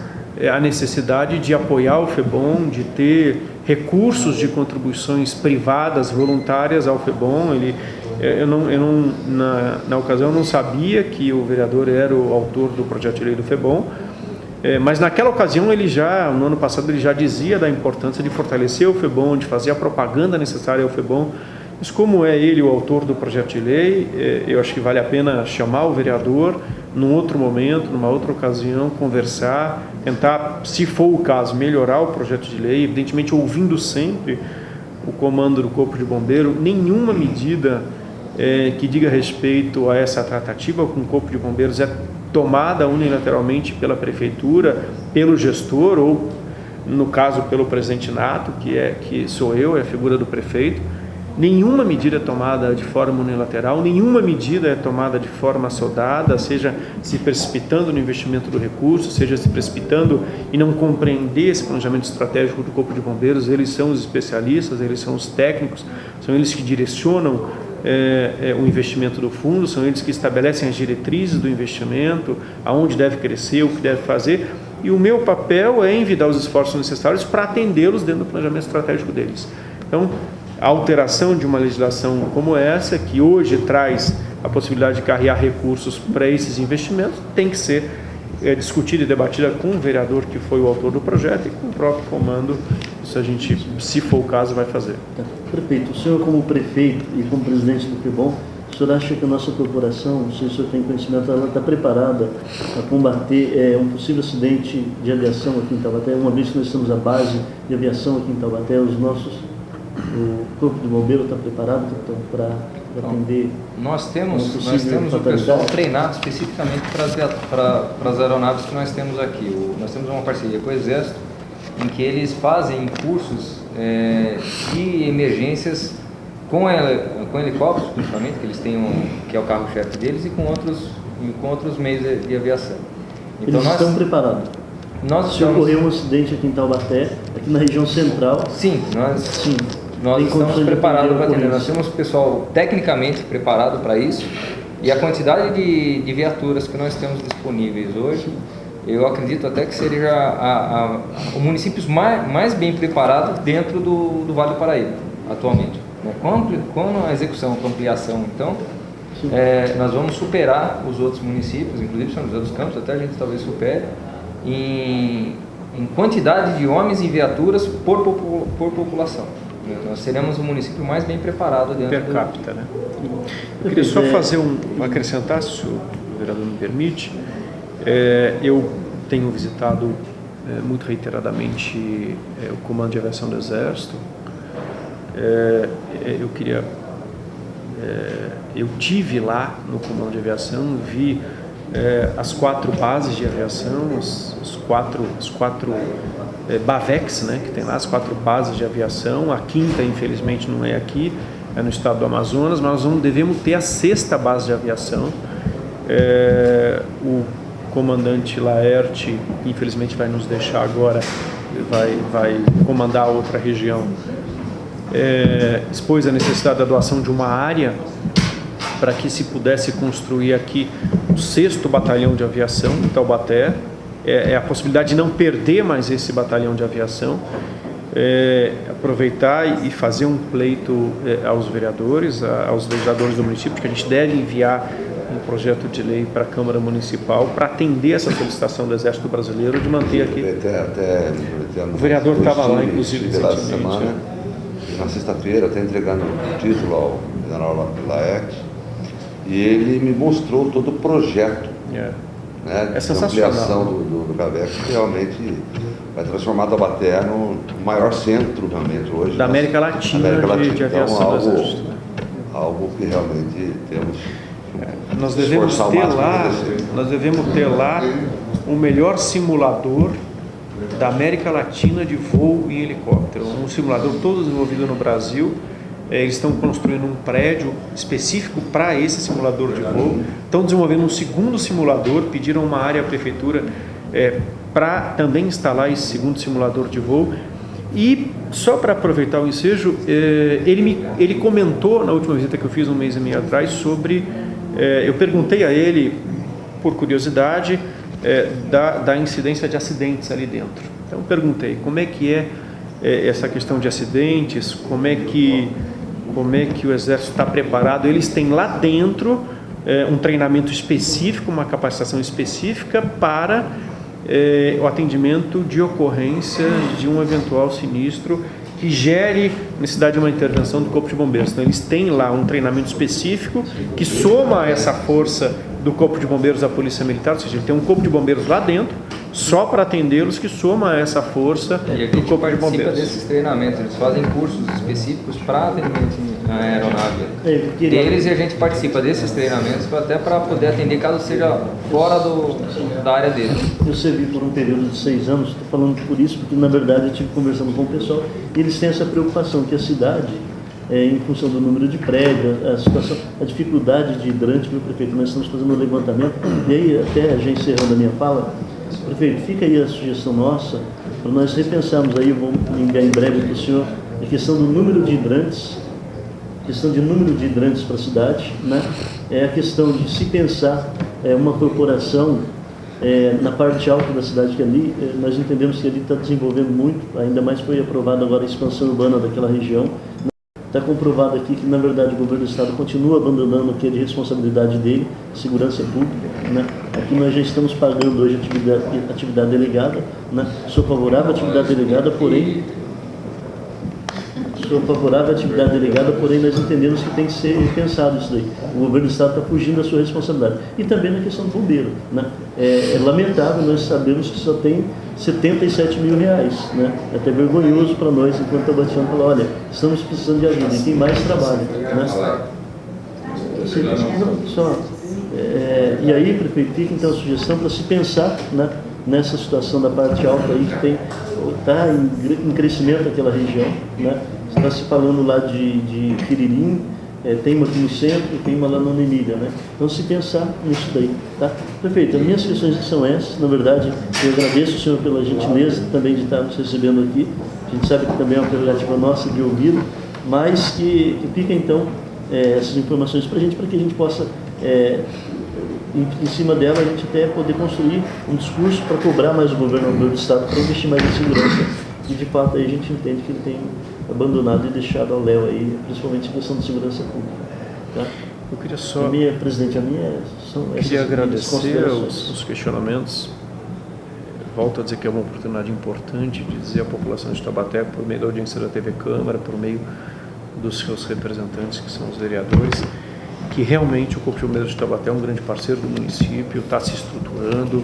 a necessidade de apoiar o FEBOM, de ter recursos de contribuições privadas, voluntárias ao FEBOM. Na ocasião, eu não sabia que o vereador era o autor do projeto de lei do FEBOM, mas naquela ocasião, no ano passado, ele já dizia da importância de fortalecer o FEBOM, de fazer a propaganda necessária ao FEBOM. Mas como é ele o autor do projeto de lei, eu acho que vale a pena chamar o vereador num outro momento, numa outra ocasião, conversar, tentar, se for o caso, melhorar o projeto de lei, evidentemente ouvindo sempre o comando do Corpo de Bombeiro. Nenhuma medida que diga respeito a essa tratativa com o Corpo de Bombeiros é tomada unilateralmente pela Prefeitura, pelo gestor ou, no caso, pelo presidente nato, que sou eu, é a figura do prefeito. Nenhuma medida é tomada de forma unilateral, nenhuma medida é tomada de forma assodada, seja se precipitando no investimento do recurso, seja se precipitando e não compreender esse planejamento estratégico do Corpo de Bombeiros. Eles são os especialistas, eles são os técnicos, são eles que direcionam o investimento do fundo, são eles que estabelecem as diretrizes do investimento, aonde deve crescer, o que deve fazer, e o meu papel é envidar os esforços necessários para atendê-los dentro do planejamento estratégico deles. Então, a alteração de uma legislação como essa, que hoje traz a possibilidade de carregar recursos para esses investimentos, tem que ser discutida e debatida com o vereador que foi o autor do projeto e com o próprio comando. Isso a gente, se for o caso, vai fazer. Prefeito, o senhor como prefeito e como presidente do FEBOM, o senhor acha que a nossa corporação, não sei se o senhor tem conhecimento, ela está preparada a combater um possível acidente de aviação aqui em Taubaté, uma vez que nós temos a base de aviação aqui em Taubaté, o Corpo de Bombeiro está preparado para atender? Nós temos um pessoal treinado especificamente para as aeronaves que nós temos aqui. Nós temos uma parceria com o Exército, em que eles fazem cursos de emergências com helicópteros, principalmente, que eles têm que é o carro-chefe deles, e com outros meios de aviação. Então, eles estão preparados? Se ocorrer um acidente aqui em Taubaté, aqui na região central... Sim, nós estamos preparados para atender. Nós temos pessoal tecnicamente preparado para isso, e a quantidade de viaturas que nós temos disponíveis hoje, eu acredito até que seja o município mais bem preparado dentro do Vale do Paraíba, atualmente. Com a execução, com a ampliação, então, nós vamos superar os outros municípios, inclusive São José dos Campos, até a gente talvez supere, em quantidade de homens e viaturas por população. Nós seremos o município mais bem preparado dentro per capita, né? Eu queria só fazer acrescentar, se o vereador me permite. Eu tenho visitado muito reiteradamente o Comando de Aviação do Exército. Eu tive lá no Comando de Aviação, vi as 4 bases de aviação, os quatro BAVEX, né, que tem lá as 4 bases de aviação. A 5ª, infelizmente, não é aqui, é no estado do Amazonas, mas nós devemos ter a 6ª base de aviação. O comandante Laerte, que infelizmente vai nos deixar agora, vai comandar outra região, expôs a necessidade da doação de uma área para que se pudesse construir aqui o 6º Batalhão de Aviação em Taubaté. A possibilidade de não perder mais esse batalhão de aviação, aproveitar e fazer um pleito aos vereadores, aos legisladores do município, que a gente deve enviar um projeto de lei para a Câmara Municipal para atender essa solicitação do Exército Brasileiro de manter aqui. O vereador estava lá, inclusive, semana, na sexta-feira, até entregando o título ao general Laerte, e ele me mostrou todo o projeto. É sensacional. Ampliação do CAVEX, que realmente vai transformar Taubaté no maior centro realmente hoje da América Latina, de aviação do Exército. Algo que realmente temos nós devemos ter lá o melhor simulador da América Latina de voo em helicóptero. Um simulador todo desenvolvido no Brasil, Eles estão construindo um prédio específico para esse simulador de voo, estão desenvolvendo um segundo simulador, pediram uma área à prefeitura para também instalar esse segundo simulador de voo. E só para aproveitar o ensejo, ele comentou na última visita que eu fiz um mês e meio atrás sobre, eu perguntei a ele, por curiosidade, da incidência de acidentes ali dentro. Então eu perguntei como é que é essa questão de acidentes, como é que o Exército está preparado. Eles têm lá dentro um treinamento específico, uma capacitação específica para o atendimento de ocorrência de um eventual sinistro que gere necessidade de uma intervenção do Corpo de Bombeiros. Então eles têm lá um treinamento específico que soma a essa força do Corpo de Bombeiros da Polícia Militar, ou seja, ele tem um Corpo de Bombeiros lá dentro, só para atendê-los, que soma a essa força do Corpo de Bombeiros. Desses treinamentos, eles fazem cursos específicos para atendimento na aeronave deles, e a gente participa desses treinamentos até para poder atender caso seja fora da área deles. Eu servi por um período de 6 anos, estou falando por isso, porque na verdade eu estive conversando com o pessoal e eles têm essa preocupação que a cidade, em função do número de prédios, a dificuldade de hidrante, meu prefeito, nós estamos fazendo um levantamento, e aí até já encerrando a minha fala, prefeito, fica aí a sugestão nossa, para nós repensarmos aí, eu vou enviar em breve para o senhor, a questão do número de hidrantes, para a cidade, né? É a questão de se pensar uma corporação na parte alta da cidade, que ali, nós entendemos que ali está desenvolvendo muito, ainda mais foi aprovada agora a expansão urbana daquela região. Está comprovado aqui que, na verdade, o governo do estado continua abandonando o que é de responsabilidade dele, segurança pública, né? Aqui nós já estamos pagando hoje atividade delegada, né? Sou favorável à atividade delegada, porém nós entendemos que tem que ser pensado isso daí. O governo do estado está fugindo da sua responsabilidade. E também na questão do bombeiro, né? É lamentável, nós sabemos que só tem 77 mil reais, né? É até vergonhoso para nós, enquanto Tabatinano, falar, olha, estamos precisando de ajuda, e tem mais trabalho, né? E aí, prefeito, fica então a sugestão para se pensar, né, nessa situação da parte alta aí, que está em crescimento aquela região, né? Está se falando lá de Quiririm, tem uma aqui no centro e tem uma lá na Emília, né? Então, se pensar nisso daí, tá? Prefeito, as minhas questões são essas. Na verdade, eu agradeço o senhor pela gentileza também de estar nos recebendo aqui. A gente sabe que também é uma prerrogativa nossa de ouvi-lo, mas que fica, então, essas informações para que a gente possa, em cima dela, a gente até poder construir um discurso para cobrar mais o governador do estado para investir mais em segurança. E, de fato, aí a gente entende que ele tem abandonado e deixado ao léu aí, principalmente a questão de segurança pública. Tá? Eu queria só... Presidente, são essas queria agradecer considerações. os questionamentos. Volto a dizer que é uma oportunidade importante de dizer à população de Taubaté, por meio da audiência da TV Câmara, por meio dos seus representantes, que são os vereadores, que realmente o Corpo de Bombeiros de Taubaté é um grande parceiro do município, está se estruturando.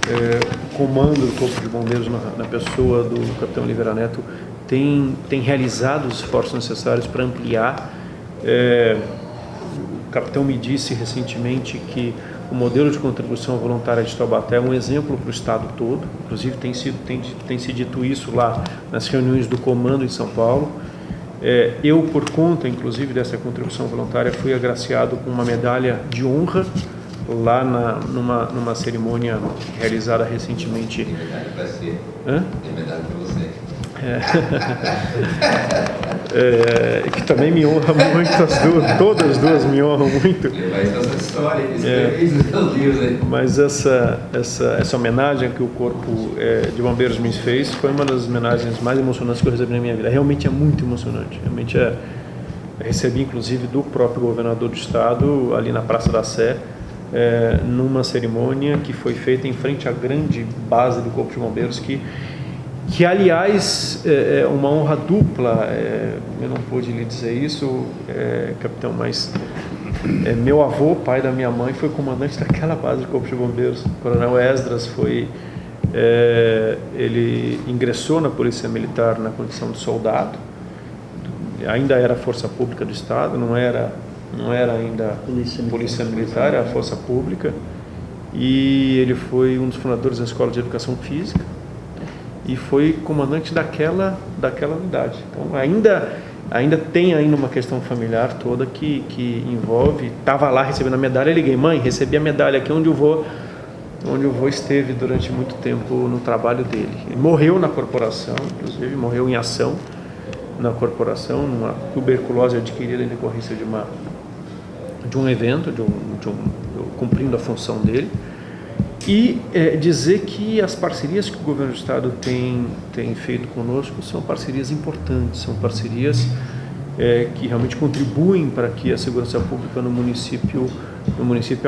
O comando do Corpo de Bombeiros, na pessoa do capitão Oliveira Neto, tem realizado os esforços necessários para ampliar. O capitão me disse recentemente que o modelo de contribuição voluntária de Taubaté é um exemplo para o estado todo, inclusive tem se dito isso lá nas reuniões do comando em São Paulo. Eu, por conta, inclusive, dessa contribuição voluntária, fui agraciado com uma medalha de honra lá numa cerimônia realizada recentemente. Tem medalha para você. Hã? Tem medalha para você. Que também me honra muito, todas as duas me honram muito. Mas essa história, meu Deus, mas essa homenagem que o Corpo de Bombeiros me fez foi uma das homenagens mais emocionantes que eu recebi na minha vida. Realmente é muito emocionante. Realmente recebi, inclusive, do próprio governador do estado, ali na Praça da Sé, numa cerimônia que foi feita em frente à grande base do Corpo de Bombeiros, que aliás é uma honra dupla. Eu não pude lhe dizer isso, capitão, mas meu avô, pai da minha mãe, foi comandante daquela base do Corpo de Bombeiros. O coronel Esdras ele ingressou na Polícia Militar na condição de soldado, ainda era Força Pública do Estado, não era ainda Polícia Militar, era a Força Pública, e ele foi um dos fundadores da Escola de Educação Física e foi comandante daquela unidade. Então, ainda ainda tem ainda uma questão familiar toda que envolve. Estava lá recebendo a medalha, liguei, mãe, recebi a medalha aqui onde o vô esteve durante muito tempo no trabalho dele. Ele morreu na corporação, inclusive morreu em ação na corporação, numa tuberculose adquirida em decorrência de um evento, cumprindo a função dele. E dizer que as parcerias que o governo do estado tem feito conosco são parcerias importantes, são parcerias que realmente contribuem para que a segurança pública no município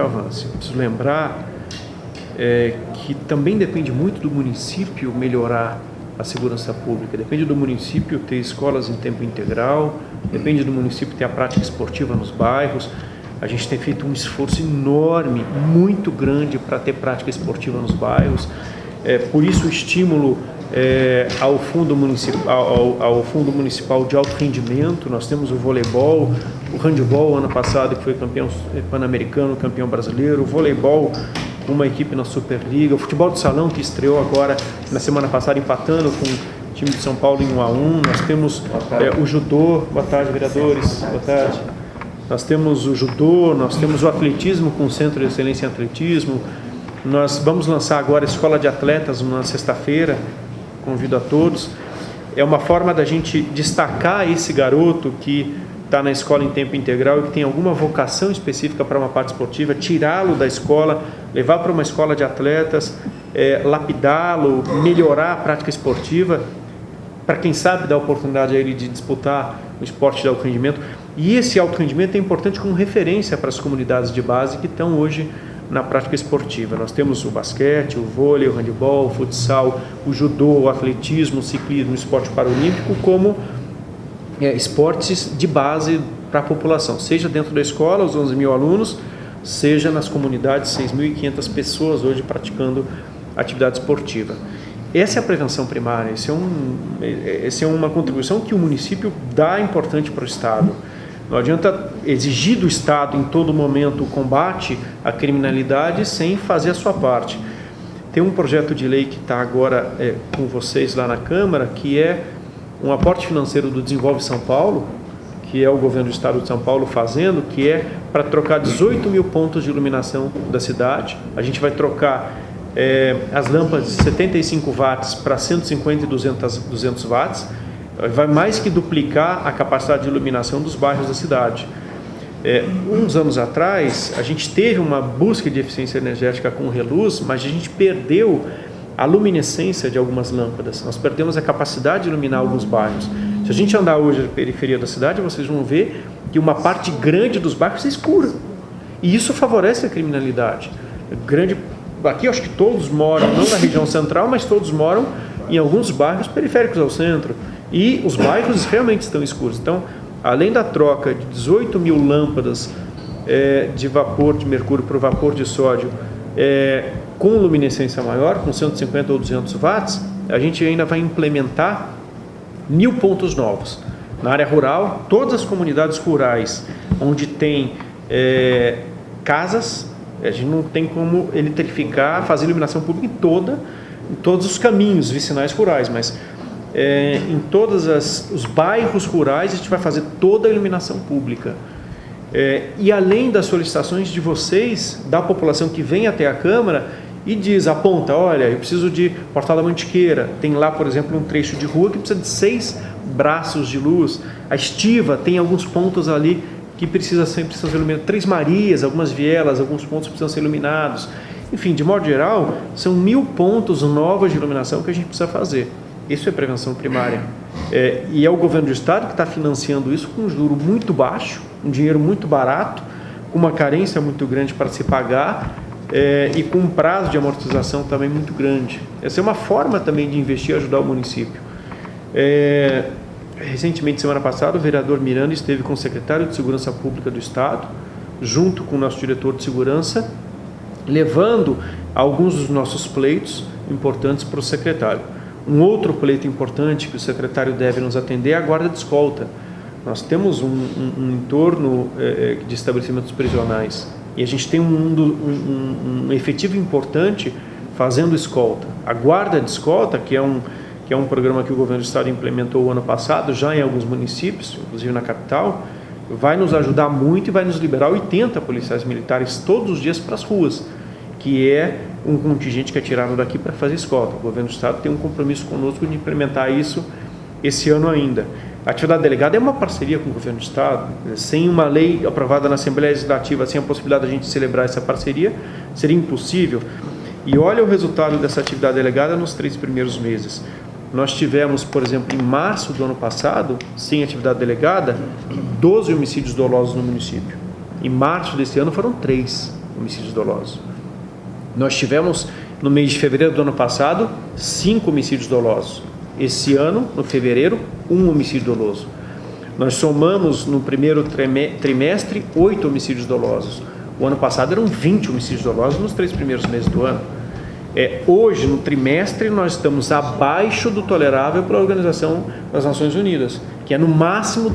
avance. Eu preciso lembrar que também depende muito do município melhorar a segurança pública, depende do município ter escolas em tempo integral, depende do município ter a prática esportiva nos bairros. A gente tem feito um esforço enorme, muito grande para ter prática esportiva nos bairros. Por isso o estímulo ao Fundo Municipal de Alto Rendimento. Nós temos o voleibol, o handebol ano passado que foi campeão pan-americano, campeão brasileiro, o voleibol, uma equipe na Superliga, o futebol de salão que estreou agora na semana passada empatando com o time de São Paulo em 1-1. Nós temos o judô. Boa tarde, vereadores. Boa tarde. Nós temos o judô, nós temos o atletismo com o Centro de Excelência em Atletismo. Nós vamos lançar agora a Escola de Atletas na sexta-feira, convido a todos. É uma forma da gente destacar esse garoto que está na escola em tempo integral e que tem alguma vocação específica para uma parte esportiva, tirá-lo da escola, levar para uma escola de atletas, lapidá-lo, melhorar a prática esportiva, para quem sabe dar oportunidade a ele de disputar o esporte de alto rendimento. E esse alto rendimento é importante como referência para as comunidades de base que estão hoje na prática esportiva. Nós temos o basquete, o vôlei, o handebol, o futsal, o judô, o atletismo, o ciclismo, o esporte paralímpico como esportes de base para a população, seja dentro da escola, os 11 mil alunos, seja nas comunidades, 6.500 pessoas hoje praticando atividade esportiva. Essa é a prevenção primária, essa é uma contribuição que o município dá importante para o Estado. Não adianta exigir do Estado em todo momento o combate à criminalidade sem fazer a sua parte. Tem um projeto de lei que está agora com vocês lá na Câmara, que é um aporte financeiro do Desenvolve São Paulo, que é o governo do Estado de São Paulo fazendo, que é para trocar 18 mil pontos de iluminação da cidade. A gente vai trocar as lâmpadas de 75 watts para 150 e 200 watts, vai mais que duplicar a capacidade de iluminação dos bairros da cidade. Uns anos atrás, a gente teve uma busca de eficiência energética com reluz, mas a gente perdeu a luminescência de algumas lâmpadas. Nós perdemos a capacidade de iluminar alguns bairros. Se a gente andar hoje na periferia da cidade, vocês vão ver que uma parte grande dos bairros é escura. E isso favorece a criminalidade. Aqui eu acho que todos moram, não na região central, mas todos moram em alguns bairros periféricos ao centro. E os bairros realmente estão escuros. Então, além da troca de 18 mil lâmpadas de vapor de mercúrio para o vapor de sódio, com luminescência maior, com 150 ou 200 watts, a gente ainda vai implementar 1.000 pontos novos. Na área rural, todas as comunidades rurais onde tem casas, a gente não tem como eletrificar, fazer iluminação pública em todos os caminhos vicinais rurais, mas em todos os bairros rurais a gente vai fazer toda a iluminação pública. E além das solicitações de vocês, da população que vem até a Câmara e aponta, olha, eu preciso de Portal da Mantiqueira, tem lá, por exemplo, um trecho de rua que precisa de 6 braços de luz. A Estiva tem alguns pontos ali que precisam ser iluminados, 3 Marias, algumas vielas, alguns pontos precisam ser iluminados. Enfim, de modo geral, são 1.000 pontos novos de iluminação que a gente precisa fazer. Isso é prevenção primária. E é o governo do Estado que está financiando isso com um juro muito baixo, um dinheiro muito barato, com uma carência muito grande para se pagar e com um prazo de amortização também muito grande. Essa é uma forma também de investir e ajudar o município. Recentemente, semana passada, o vereador Miranda esteve com o secretário de Segurança Pública do Estado, junto com o nosso diretor de segurança, levando alguns dos nossos pleitos importantes para o secretário. Um outro pleito importante que o secretário deve nos atender é a guarda de escolta. Nós temos um entorno de estabelecimentos prisionais e a gente tem um efetivo importante fazendo escolta. A guarda de escolta, que é que é um programa que o governo do estado implementou o ano passado, já em alguns municípios, inclusive na capital, vai nos ajudar muito e vai nos liberar 80 policiais militares todos os dias para as ruas, que é um contingente que é tirado daqui para fazer escolta. O governo do estado tem um compromisso conosco de implementar isso esse ano ainda. A atividade delegada é uma parceria com o governo do estado. Sem uma lei aprovada na Assembleia Legislativa, sem a possibilidade de a gente celebrar essa parceria, seria impossível. E olha o resultado dessa atividade delegada nos 3 primeiros meses. Nós tivemos, por exemplo, em março do ano passado, sem atividade delegada, 12 homicídios dolosos no município. Em março desse ano foram 3 homicídios dolosos. Nós tivemos, no mês de fevereiro do ano passado, 5 homicídios dolosos. Esse ano, no fevereiro, 1 homicídio doloso. Nós somamos no primeiro trimestre 8 homicídios dolosos. O ano passado eram 20 homicídios dolosos nos 3 primeiros meses do ano. Hoje, no trimestre, nós estamos abaixo do tolerável pela Organização das Nações Unidas, que é no máximo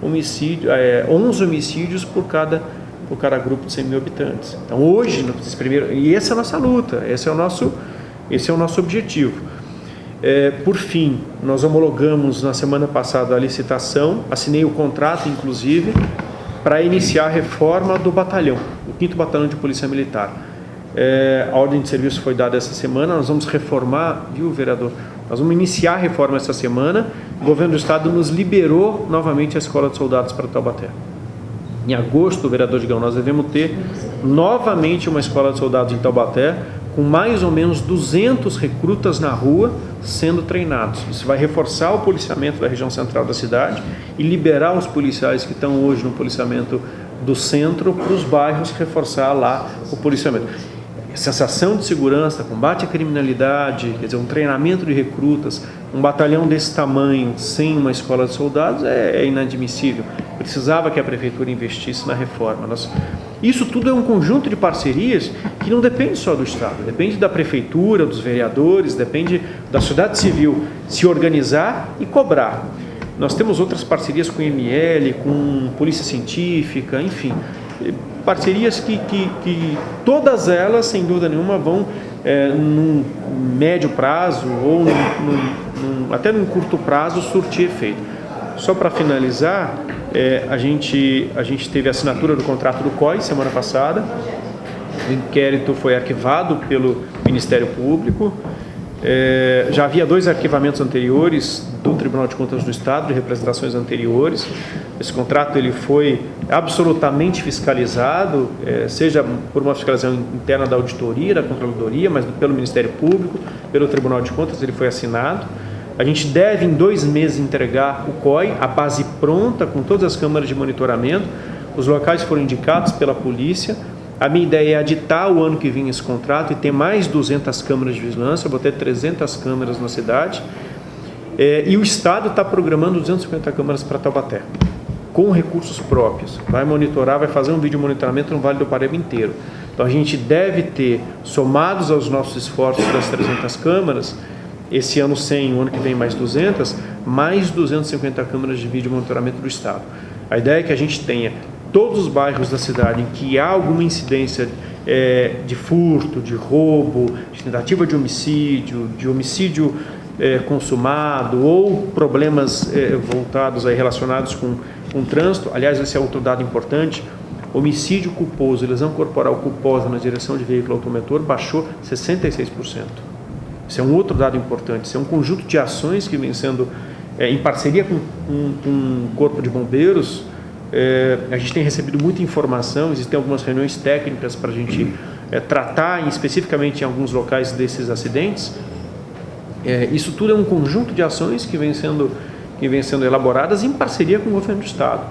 11 homicídios por cada grupo de 100 mil habitantes. Então, hoje, e essa é a nossa luta, esse é o nosso objetivo. Por fim, nós homologamos na semana passada a licitação, assinei o contrato, inclusive, para iniciar a reforma do batalhão, o 5º Batalhão de Polícia Militar. A ordem de serviço foi dada essa semana, nós vamos reformar, viu, vereador? Nós vamos iniciar a reforma essa semana. O governo do estado nos liberou novamente a Escola de Soldados para Taubaté. Em agosto, vereador Digão, nós devemos ter novamente uma Escola de Soldados em Taubaté, com mais ou menos 200 recrutas na rua sendo treinados. Isso vai reforçar o policiamento da região central da cidade e liberar os policiais que estão hoje no policiamento do centro para os bairros, reforçar lá o policiamento. Sensação de segurança, combate à criminalidade, quer dizer, um treinamento de recrutas, um batalhão desse tamanho sem uma escola de soldados é inadmissível. Precisava que a prefeitura investisse na reforma. Isso tudo é um conjunto de parcerias que não depende só do estado, depende da prefeitura, dos vereadores, depende da sociedade civil se organizar e cobrar. Nós temos outras parcerias com o IML, com Polícia Científica, enfim, parcerias que todas elas, sem dúvida nenhuma, vão num médio prazo ou até num curto prazo surtir efeito. Só para finalizar, a gente teve a assinatura do contrato do COI semana passada, o inquérito foi arquivado pelo Ministério Público, já havia 2 arquivamentos anteriores do Tribunal de Contas do Estado, de representações anteriores. Esse contrato ele foi absolutamente fiscalizado, seja por uma fiscalização interna da auditoria, da controladoria, mas pelo Ministério Público, pelo Tribunal de Contas, ele foi assinado. A gente deve, em 2 meses, entregar o COI, a base pronta, com todas as câmaras de monitoramento. Os locais foram indicados pela polícia. A minha ideia é aditar o ano que vem esse contrato e ter mais 200 câmaras de vigilância. Eu vou ter 300 câmaras na cidade. E o Estado está programando 250 câmaras para Taubaté, com recursos próprios. Vai monitorar, vai fazer um vídeo monitoramento no Vale do Paraíba inteiro. Então a gente deve ter, somados aos nossos esforços das 300 câmaras, esse ano 100, o ano que vem mais 200, mais 250 câmaras de vídeo monitoramento do Estado. A ideia é que a gente tenha todos os bairros da cidade em que há alguma incidência de furto, de roubo, de tentativa de homicídio consumado ou problemas voltados aí, relacionados com trânsito. Aliás, esse é outro dado importante. Homicídio culposo, lesão corporal culposa na direção de veículo automotor baixou 66%. Isso é um outro dado importante. Isso é um conjunto de ações que vem sendo, em parceria com o Corpo de Bombeiros. A gente tem recebido muita informação, existem algumas reuniões técnicas para a gente tratar especificamente em alguns locais desses acidentes. Isso tudo é um conjunto de ações que vem sendo elaboradas em parceria com o governo do Estado.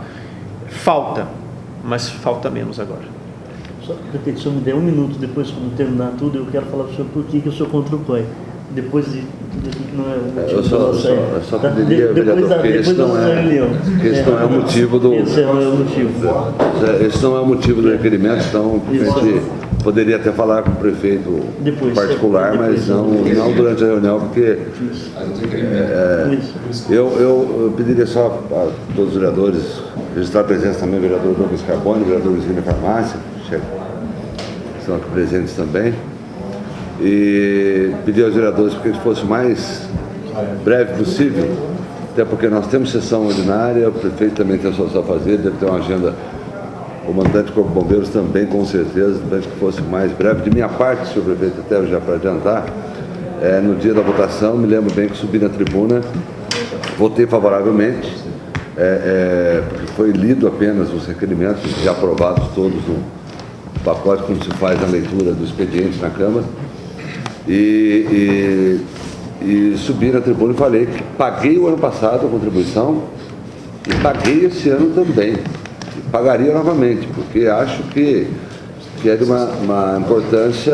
Falta, mas falta menos agora. Só que se o senhor me der 1 minuto depois, quando terminar tudo, eu quero falar para o senhor por que eu sou contra o COI. Depois de não é o motivo eu só poderia, vereador, porque esse não é o motivo do... Esse não é o motivo. Esse não é o motivo do requerimento, então a gente poderia até falar com o prefeito particular, mas não durante a reunião, porque eu pediria só a todos os vereadores registrar a presença também do vereador Douglas Carbone, vereador Luizinho Farmácia, que estão aqui presentes também. e pedir aos vereadores para que fosse o mais breve possível, até porque nós temos sessão ordinária, o prefeito também tem a sua fazer, deve ter uma agenda, o comandante do Corpo de Bombeiros também, com certeza, desde que fosse mais breve. De minha parte, senhor prefeito, até já para adiantar, no dia da votação, me lembro bem que subi na tribuna, votei favoravelmente, porque foi lido apenas os requerimentos, já aprovados todos no pacote, como se faz na leitura do expediente na Câmara, e subi na tribuna e falei que paguei o ano passado a contribuição e paguei esse ano também, e pagaria novamente, porque acho que é de uma importância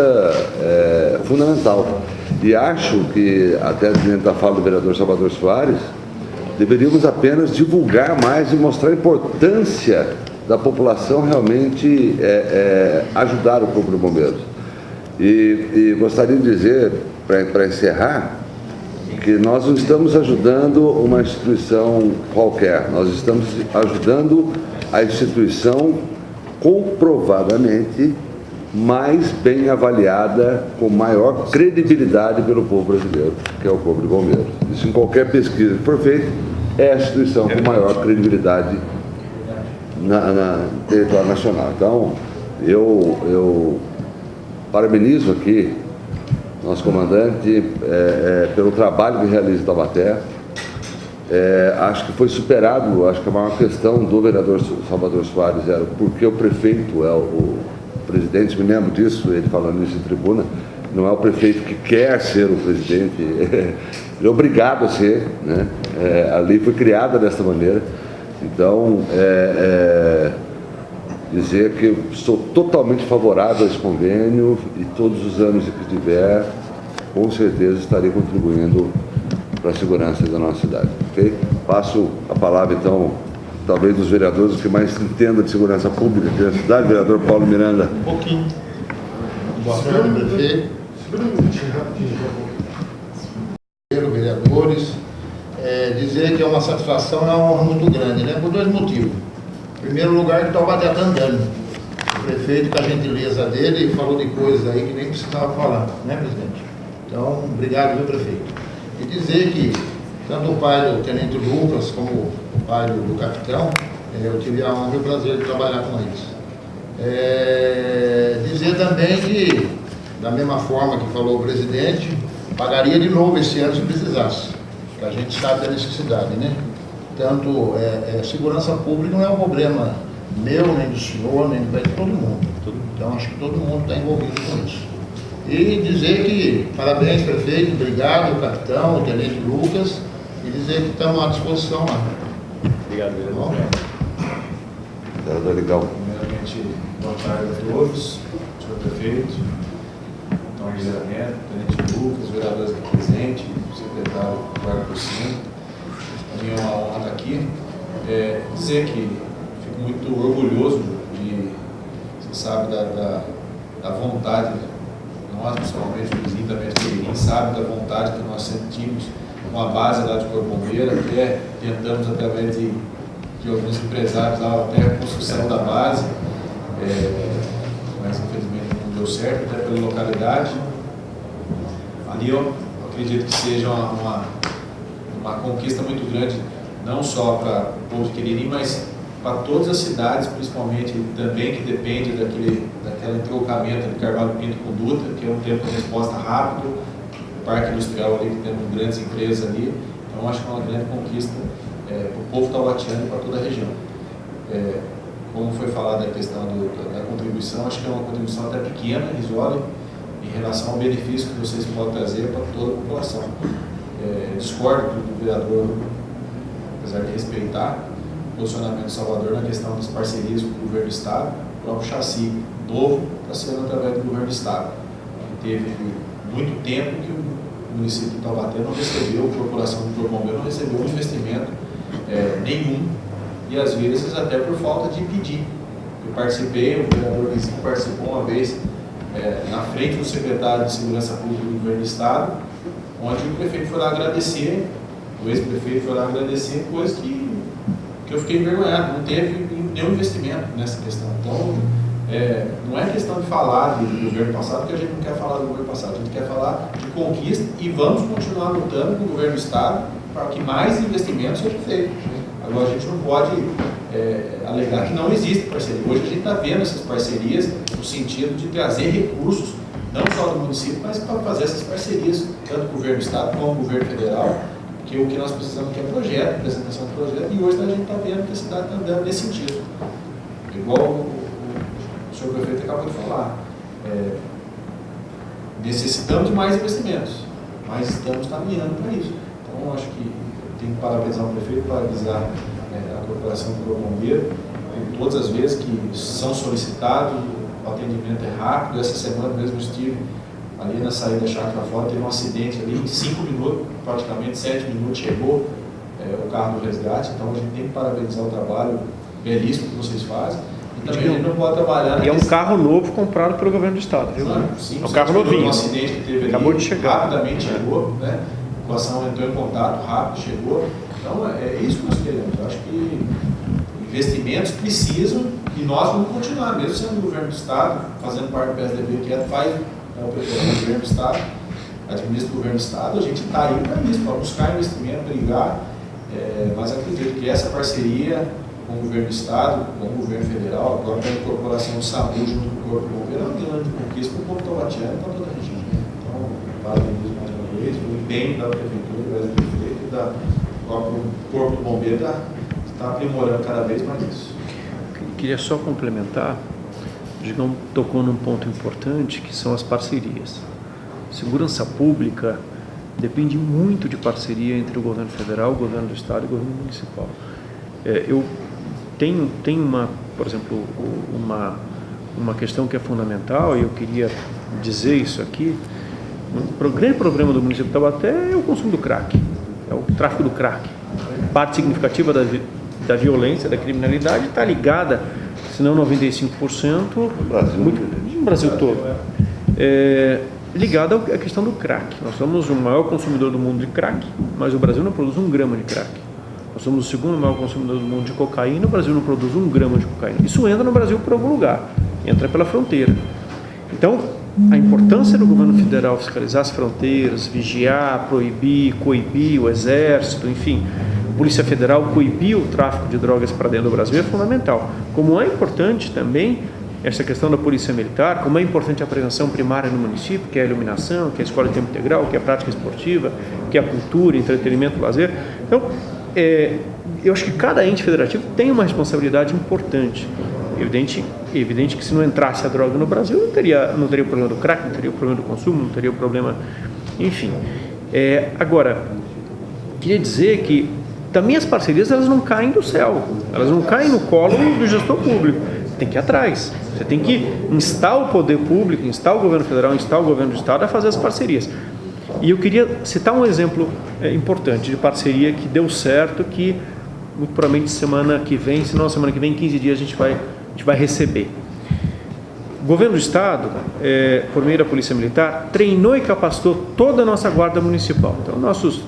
fundamental. E acho que, até dentro da fala do vereador Salvador Soares, deveríamos apenas divulgar mais e mostrar a importância da população realmente ajudar o Corpo de Bombeiros. E gostaria de dizer, para encerrar, que nós não estamos ajudando uma instituição qualquer, nós estamos ajudando a instituição comprovadamente mais bem avaliada, com maior credibilidade pelo povo brasileiro, que é o Corpo de Bombeiros. Isso em qualquer pesquisa que for feita, é a instituição com maior credibilidade na território nacional. Então, eu parabenizo aqui nosso comandante pelo trabalho que realiza em Taubaté. Acho que foi superado, acho que a maior questão do vereador Salvador Soares era porque o prefeito é o presidente, me lembro disso, ele falando isso em tribuna, não é o prefeito que quer ser o presidente, ele é obrigado a ser, né? A lei foi criada dessa maneira. Então, dizer que sou totalmente favorável a esse convênio e todos os anos que tiver, com certeza estarei contribuindo para a segurança da nossa cidade. Okay? Passo a palavra, então, talvez dos vereadores que mais entendam de segurança pública aqui na cidade, vereador Paulo Miranda. Um pouquinho. Boa tarde, prefeito. Vereadores. Dizer que é uma satisfação, é uma honra muito grande, né? Por dois motivos. Em primeiro lugar, que Taubaté está andando. O prefeito, com a gentileza dele, falou de coisas aí que nem precisava falar, né, presidente? Então, obrigado, meu prefeito. E dizer que tanto o pai do tenente Lucas como o pai do capitão, eu tive a honra e o prazer de trabalhar com eles. Dizer também que, da mesma forma que falou o presidente, pagaria de novo esse ano se precisasse, que a gente sabe da necessidade, né? Tanto segurança pública não é um problema meu, nem do senhor, nem de todo mundo. Então, acho que todo mundo está envolvido com isso. E dizer que, parabéns, prefeito, obrigado, capitão, o tenente Lucas, e dizer que estamos à disposição lá. Obrigado, vereador. Vereador Legal. Primeiramente, boa tarde a todos, senhor prefeito, Tom Guilherme Neto, tenente Lucas, vereadores aqui presentes, secretário Eduardo Porcino. Para mim é uma honra estar aqui. Dizer que fico muito orgulhoso de, você sabe, da vontade, nós, principalmente o vizinho da Medellín, sabe da vontade que nós sentimos com a base lá de Corpo Bombeiro, até tentamos através de alguns empresários lá, até a construção da base, mas infelizmente não deu certo, até pela localidade. Ali eu acredito que seja uma conquista muito grande, não só para o povo de Queriri, mas para todas as cidades, principalmente também que depende daquele entrocamento de Carvalho Pinto com Dutra, que é um tempo de resposta rápido, o Parque Industrial ali, que temos grandes empresas ali. Então acho que é uma grande conquista para o povo taubatiano e para toda a região. Como foi falado a questão da contribuição, acho que é uma contribuição até pequena, risória, em relação ao benefício que vocês podem trazer para toda a população. Discordo do vereador, apesar de respeitar o posicionamento do Salvador na questão das parcerias com o governo do Estado, o próprio chassi novo está sendo através do governo do Estado. Teve muito tempo que o município de Taubaté não recebeu, a corporação do Corpo Bombeiro não recebeu um investimento nenhum, e às vezes até por falta de pedir. Eu participei, o vereador vizinho participou uma vez na frente do secretário de Segurança Pública do governo do Estado, onde o prefeito foi lá agradecer, o ex-prefeito foi lá agradecer, coisa que eu fiquei envergonhado, não teve nenhum investimento nessa questão. Então, não é questão de falar do governo passado, porque a gente não quer falar do governo passado, a gente quer falar de conquista e vamos continuar lutando com o governo do Estado para que mais investimentos sejam feitos. Agora, a gente não pode alegar que não existe parceria. Hoje a gente está vendo essas parcerias no sentido de trazer recursos, não só do município, mas para fazer essas parcerias, tanto o governo do Estado como o governo federal, que o que nós precisamos que é projeto, apresentação de projeto, e hoje a gente está vendo que a cidade está andando nesse sentido. Igual o senhor prefeito acabou de falar. Necessitamos de mais investimentos, mas estamos caminhando para isso. Então, acho que tenho que parabenizar o prefeito, parabenizar a Corporação do Corpo Bombeiro, por todas as vezes que são solicitados, o atendimento é rápido. Essa semana mesmo eu estive ali na saída da chácara fora, teve um acidente ali, em 5 minutos, praticamente 7 minutos, chegou o carro do resgate. Então, a gente tem que parabenizar o trabalho belíssimo que vocês fazem. E também a gente não pode trabalhar... E é um carro novo comprado pelo governo do Estado, viu? Sim, é um carro novinho. Um acidente que teve ali, acabou de chegar. Rapidamente chegou, né? A população entrou em contato rápido, chegou. Então, é isso que nós queremos. Eu acho que investimentos precisam e nós vamos continuar, mesmo sendo o governo do Estado, fazendo parte do PSDB, que faz o governo do Estado, administra o governo do Estado, a gente está aí para isso, para buscar investimento, brigar, mas acredito que essa parceria com o governo do Estado, com o governo federal, agora com a incorporação do SAMU junto com o Corpo Bombeiro, é uma grande conquista para o povo taubatiano e para toda a região. Então, parabéns mais uma vez, o empenho da Prefeitura, do prefeito e do próprio Corpo do Bombeiro está aprimorando cada vez mais isso. Queria só complementar, o Digão tocou num ponto importante, que são as parcerias. Segurança pública depende muito de parceria entre o governo federal, o governo do Estado e o governo municipal. Eu tenho por exemplo, uma questão que é fundamental, e eu queria dizer isso aqui. O grande problema do município de Taubaté é o consumo do crack, é o tráfico do crack. Parte significativa da violência, da criminalidade está ligada, se não 95%, no Brasil todo, ligada à questão do crack. Nós somos o maior consumidor do mundo de crack, mas o Brasil não produz 1 grama de crack. Nós somos o segundo maior consumidor do mundo de cocaína, o Brasil não produz 1 grama de cocaína. Isso entra no Brasil por algum lugar, entra pela fronteira. Então, a importância do governo federal fiscalizar as fronteiras, vigiar, proibir, coibir o exército, enfim, a Polícia Federal coibir o tráfico de drogas para dentro do Brasil é fundamental. Como é importante também essa questão da Polícia Militar, como é importante a prevenção primária no município, que é a iluminação, que é a escola de tempo integral, que é a prática esportiva, que é a cultura, entretenimento, lazer. Então, eu acho que cada ente federativo tem uma responsabilidade importante. Evidente que se não entrasse a droga no Brasil, não teria o problema do crack, não teria o problema do consumo, não teria o problema... Enfim. Agora, queria dizer que também as parcerias elas não caem do céu, elas não caem no colo do gestor público. Tem que ir atrás. Você tem que instar o poder público, instar o governo federal, instar o governo do Estado a fazer as parcerias. E eu queria citar um exemplo importante de parceria que deu certo, que muito provavelmente semana que vem, se não semana que vem, em 15 dias a gente vai receber. O governo do Estado, por meio da Polícia Militar, treinou e capacitou toda a nossa Guarda Municipal. Então, nossos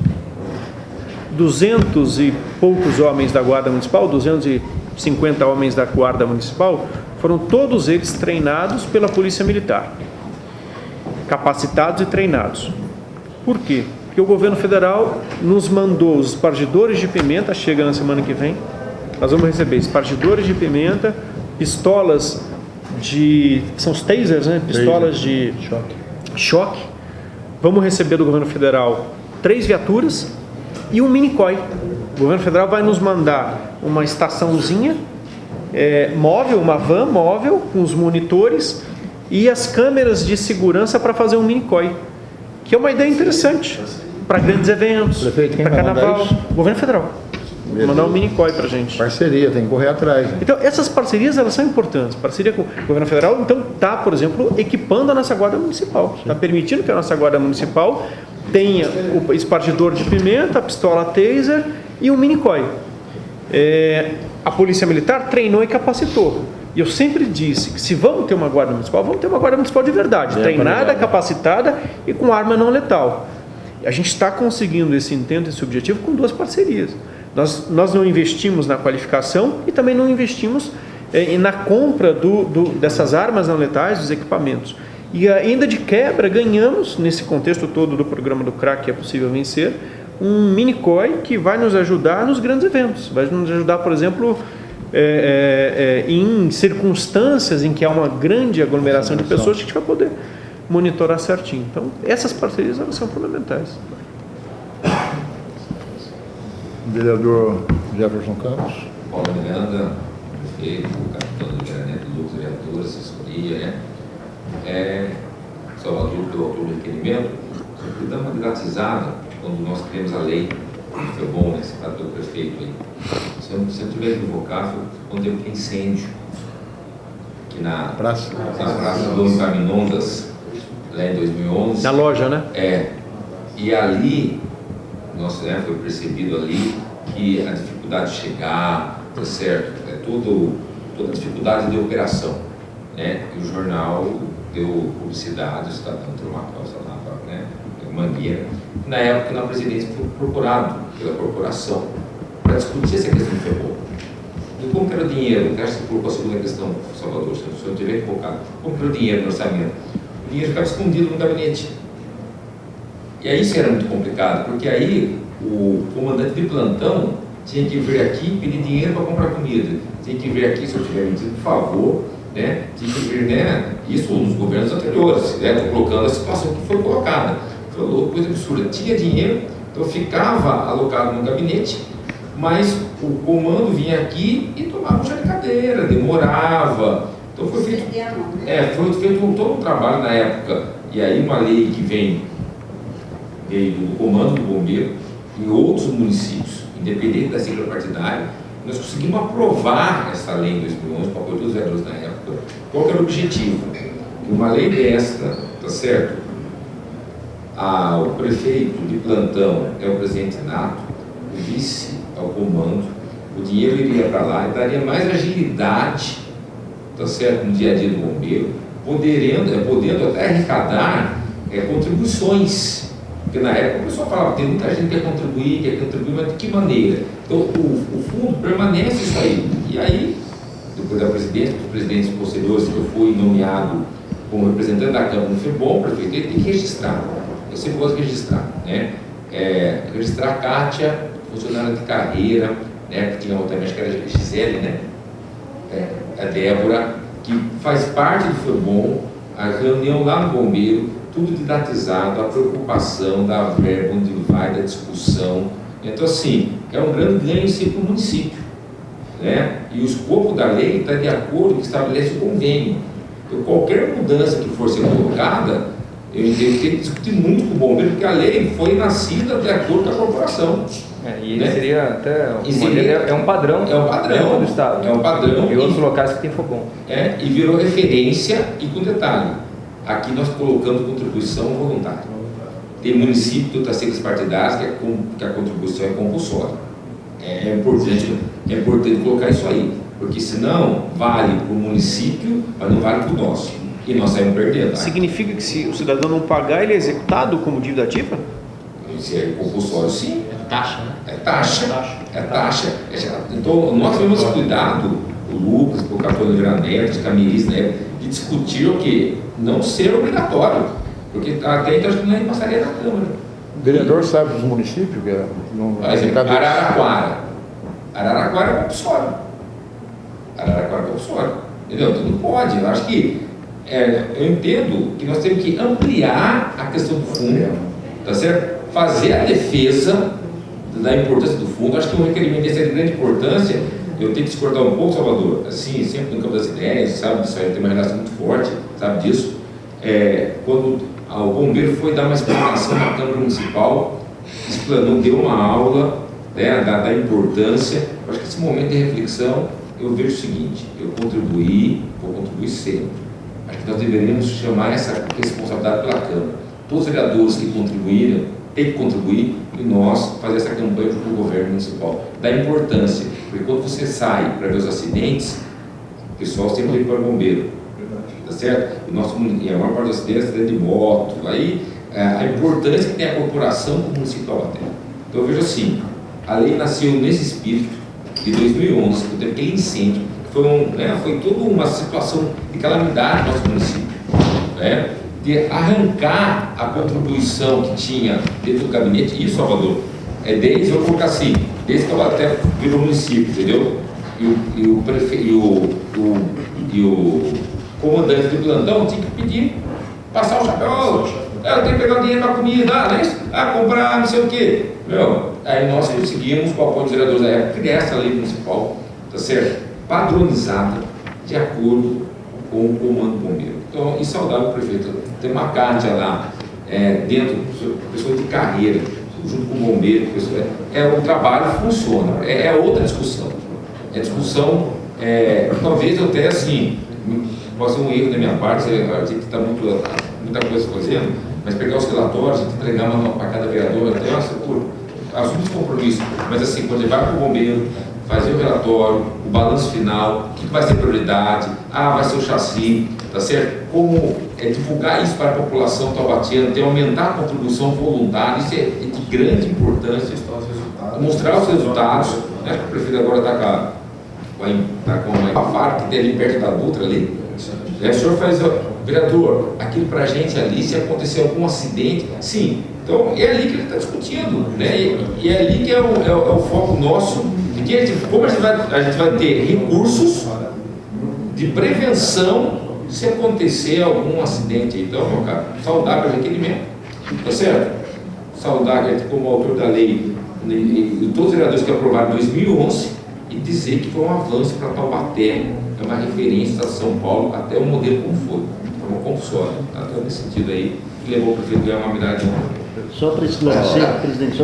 200 e poucos homens da Guarda Municipal, 250 homens da Guarda Municipal, foram todos eles treinados pela Polícia Militar. Capacitados e treinados. Por quê? Porque o governo federal nos mandou os espargidores de pimenta, chega na semana que vem, nós vamos receber espargidores de pimenta, pistolas são os tasers, né? Pistolas de choque. Vamos receber do governo federal 3 viaturas e um mini-COI. O governo federal vai nos mandar uma estaçãozinha móvel, uma van móvel com os monitores e as câmeras de segurança para fazer um mini-COI, que é uma ideia interessante para grandes eventos, para carnaval. O governo federal mandar um mini-COI para a gente. Parceria, tem que correr atrás. Né? Então, essas parcerias elas são importantes. Parceria com o governo federal, então, está, por exemplo, equipando a nossa Guarda Municipal. Está permitindo que a nossa Guarda Municipal tenha o espargidor de pimenta, a pistola taser e um mini-COI. A Polícia Militar treinou e capacitou. E eu sempre disse que se vamos ter uma Guarda Municipal, vamos ter uma Guarda Municipal de verdade, treinada, capacitada e com arma não letal. A gente está conseguindo esse intento, esse objetivo com 2 parcerias. Nós não investimos na qualificação e também não investimos e na compra dessas armas não letais, dos equipamentos. E ainda de quebra, ganhamos, nesse contexto todo do programa do CRAC, que é possível vencer, um mini COI que vai nos ajudar nos grandes eventos. Vai nos ajudar, por exemplo, em circunstâncias em que há uma grande aglomeração de pessoas, a gente vai poder monitorar certinho. Então, essas parcerias elas são fundamentais. Vereador Jefferson Campos. Paulo Miranda, prefeito, capitão do Vereamento, Lucas, vereador, assessoria, Salvador, pelo autor do requerimento, sempre dá uma gratizada quando nós criamos a lei, foi bom, né, citado pelo prefeito aí. Se eu não tiver equivocado, foi quando teve um incêndio aqui na Praça do Epaminondas, lá em 2011. Na loja, né? E ali, nossa, foi percebido ali que a dificuldade de chegar, tá certo? Toda a dificuldade de operação, né? E o jornal deu publicidade, o cidadão entrou uma causa lá, né? Mangueira. Na época, na presidência, foi procurado pela corporação para discutir essa questão de ferro. E como que era o dinheiro? Acho que você colocou a segunda questão, Salvador, se o senhor tiver equivocado. Como que era o dinheiro no orçamento? O dinheiro ficava escondido no gabinete. E aí isso era muito complicado, porque aí o comandante de plantão tinha que vir aqui pedir dinheiro para comprar comida. Tinha que vir aqui, se eu tiver mentido, por favor, né? Tinha que vir, né? Isso nos governos anteriores, né? Estou colocando a situação que foi colocada. Falou coisa absurda. Tinha dinheiro, então ficava alocado no gabinete, mas o comando vinha aqui e tomava um chá de cadeira, demorava. Então foi feito todo um trabalho na época. E aí uma lei que veio do comando do bombeiro em outros municípios, independente da sigla partidária, nós conseguimos aprovar essa lei em 2011, com o apoio dos vereadores na época. Qual que era o objetivo? Que uma lei desta, tá certo? O prefeito de plantão é o presidente nato, o vice é o comando, o dinheiro iria para lá e daria mais agilidade, tá certo, no dia a dia do bombeiro, podendo até arrecadar contribuições. Porque na época o pessoal falava, tem muita gente que quer contribuir, mas de que maneira? Então o fundo permanece isso aí. E aí, depois da presidência, dos presidentes posteriores, que eu fui nomeado como representante da Câmara, não foi bom, o prefeito tem que registrar. Eu sempre gosto de registrar, né? Registrar a Kátia, funcionária de carreira, né? Que tinha outra, acho que era a Gisele, né? A Débora, que faz parte do Foi Bom, a reunião lá no Bombeiro, tudo didatizado, a preocupação da verba, onde vai, da discussão. Então, assim, é um grande ganho sempre para o município, né? E o escopo da lei está de acordo com o que estabelece o convênio. Então, qualquer mudança que for ser colocada, eu entendo que tem que discutir muito com o bombeiro, porque a lei foi nascida de acordo com a corporação. E né? seria até É um padrão do Estado. É um padrão. E outros locais que tem fogão. E virou referência, e com detalhe, aqui nós colocamos contribuição voluntária. Tem município de outras siglas partidárias que a contribuição é compulsória. É importante colocar isso aí, porque senão vale para o município, mas não vale para o nosso. E nós saímos perdendo. Significa que se o cidadão não pagar, ele é executado como dívida ativa? Se é compulsório, sim. É taxa, né? É taxa. Então, nós temos esse cuidado, o Lucas, o Capitão Vereamento, os camiris, né, de discutir o quê? Não ser obrigatório. Porque até então a gente não passaria na Câmara. O vereador sabe dos municípios? Por exemplo, Araraquara é compulsório. Entendeu? Então não pode. Eu acho que eu entendo que nós temos que ampliar a questão do fundo, tá certo? Fazer a defesa da importância do fundo. Acho que um requerimento desse é de grande importância. Eu tenho que discordar um pouco, Salvador, assim, sempre no campo das ideias, sabe disso aí, tem uma relação muito forte, sabe disso. Quando o bombeiro foi dar uma explicação na Câmara Municipal, explanou, deu uma aula, né, da importância. Eu acho que esse momento de reflexão, eu vejo o seguinte: eu vou contribuir sempre. Acho que nós deveríamos chamar essa responsabilidade pela Câmara. Todos os vereadores que contribuíram têm que contribuir, e nós fazer essa campanha junto com o governo municipal. Da importância, porque quando você sai para ver os acidentes, o pessoal sempre liga para o bombeiro, tá certo? E a maior parte dos acidentes é de moto, aí a importância que tem a corporação municipal até. Então eu vejo assim, a lei nasceu nesse espírito de 2011, quando teve aquele incêndio, foi toda uma situação de calamidade no nosso município, né? De arrancar a contribuição que tinha dentro do gabinete, e Salvador, desde, eu vou colocar assim, desde que eu até virou município, entendeu? E o prefeito, e o comandante do plantão tinha que pedir, passar o chapéu, eu tenho que pegar o dinheiro para comida, comprar não sei o quê. Aí nós conseguimos, com o apoio dos vereadores da época, criar essa lei municipal, tá certo? Padronizada, de acordo com o comando bombeiro. Então, em saudável, prefeito, tem uma carta lá, dentro, pessoa de carreira, junto com o bombeiro, o trabalho funciona, é outra discussão. É discussão, talvez até assim, pode ser um erro da minha parte, a gente está muita coisa fazendo, mas pegar os relatórios, entregar para cada vereador, até por assuntos de compromisso, mas assim, quando ele vai para o bombeiro, fazer o relatório, o balanço final, o que vai ser prioridade, vai ser o chassi, tá certo? Como divulgar isso para a população taubatiana, aumentar a contribuição voluntária, isso é de grande importância, mostrar os resultados, né? O prefeito agora está com a FARC, que tem ali perto da Dutra ali, o senhor faz, vereador, aquilo para a gente ali, se acontecer algum acidente, sim, então é ali que ele está discutindo, né? E é ali que é o foco nosso, de que como a gente vai ter recursos de prevenção se acontecer algum acidente. Então, meu cara, saudar pelo requerimento, tá certo? Saudar como autor da lei, e todos os vereadores que aprovaram em 2011, e dizer que foi um avanço para Taubaté, é uma referência a São Paulo, até o modelo como foi, uma compulsória, até nesse sentido aí, que levou o prefeito a ganhar uma medalha de honra. Só para esclarecer, presidente,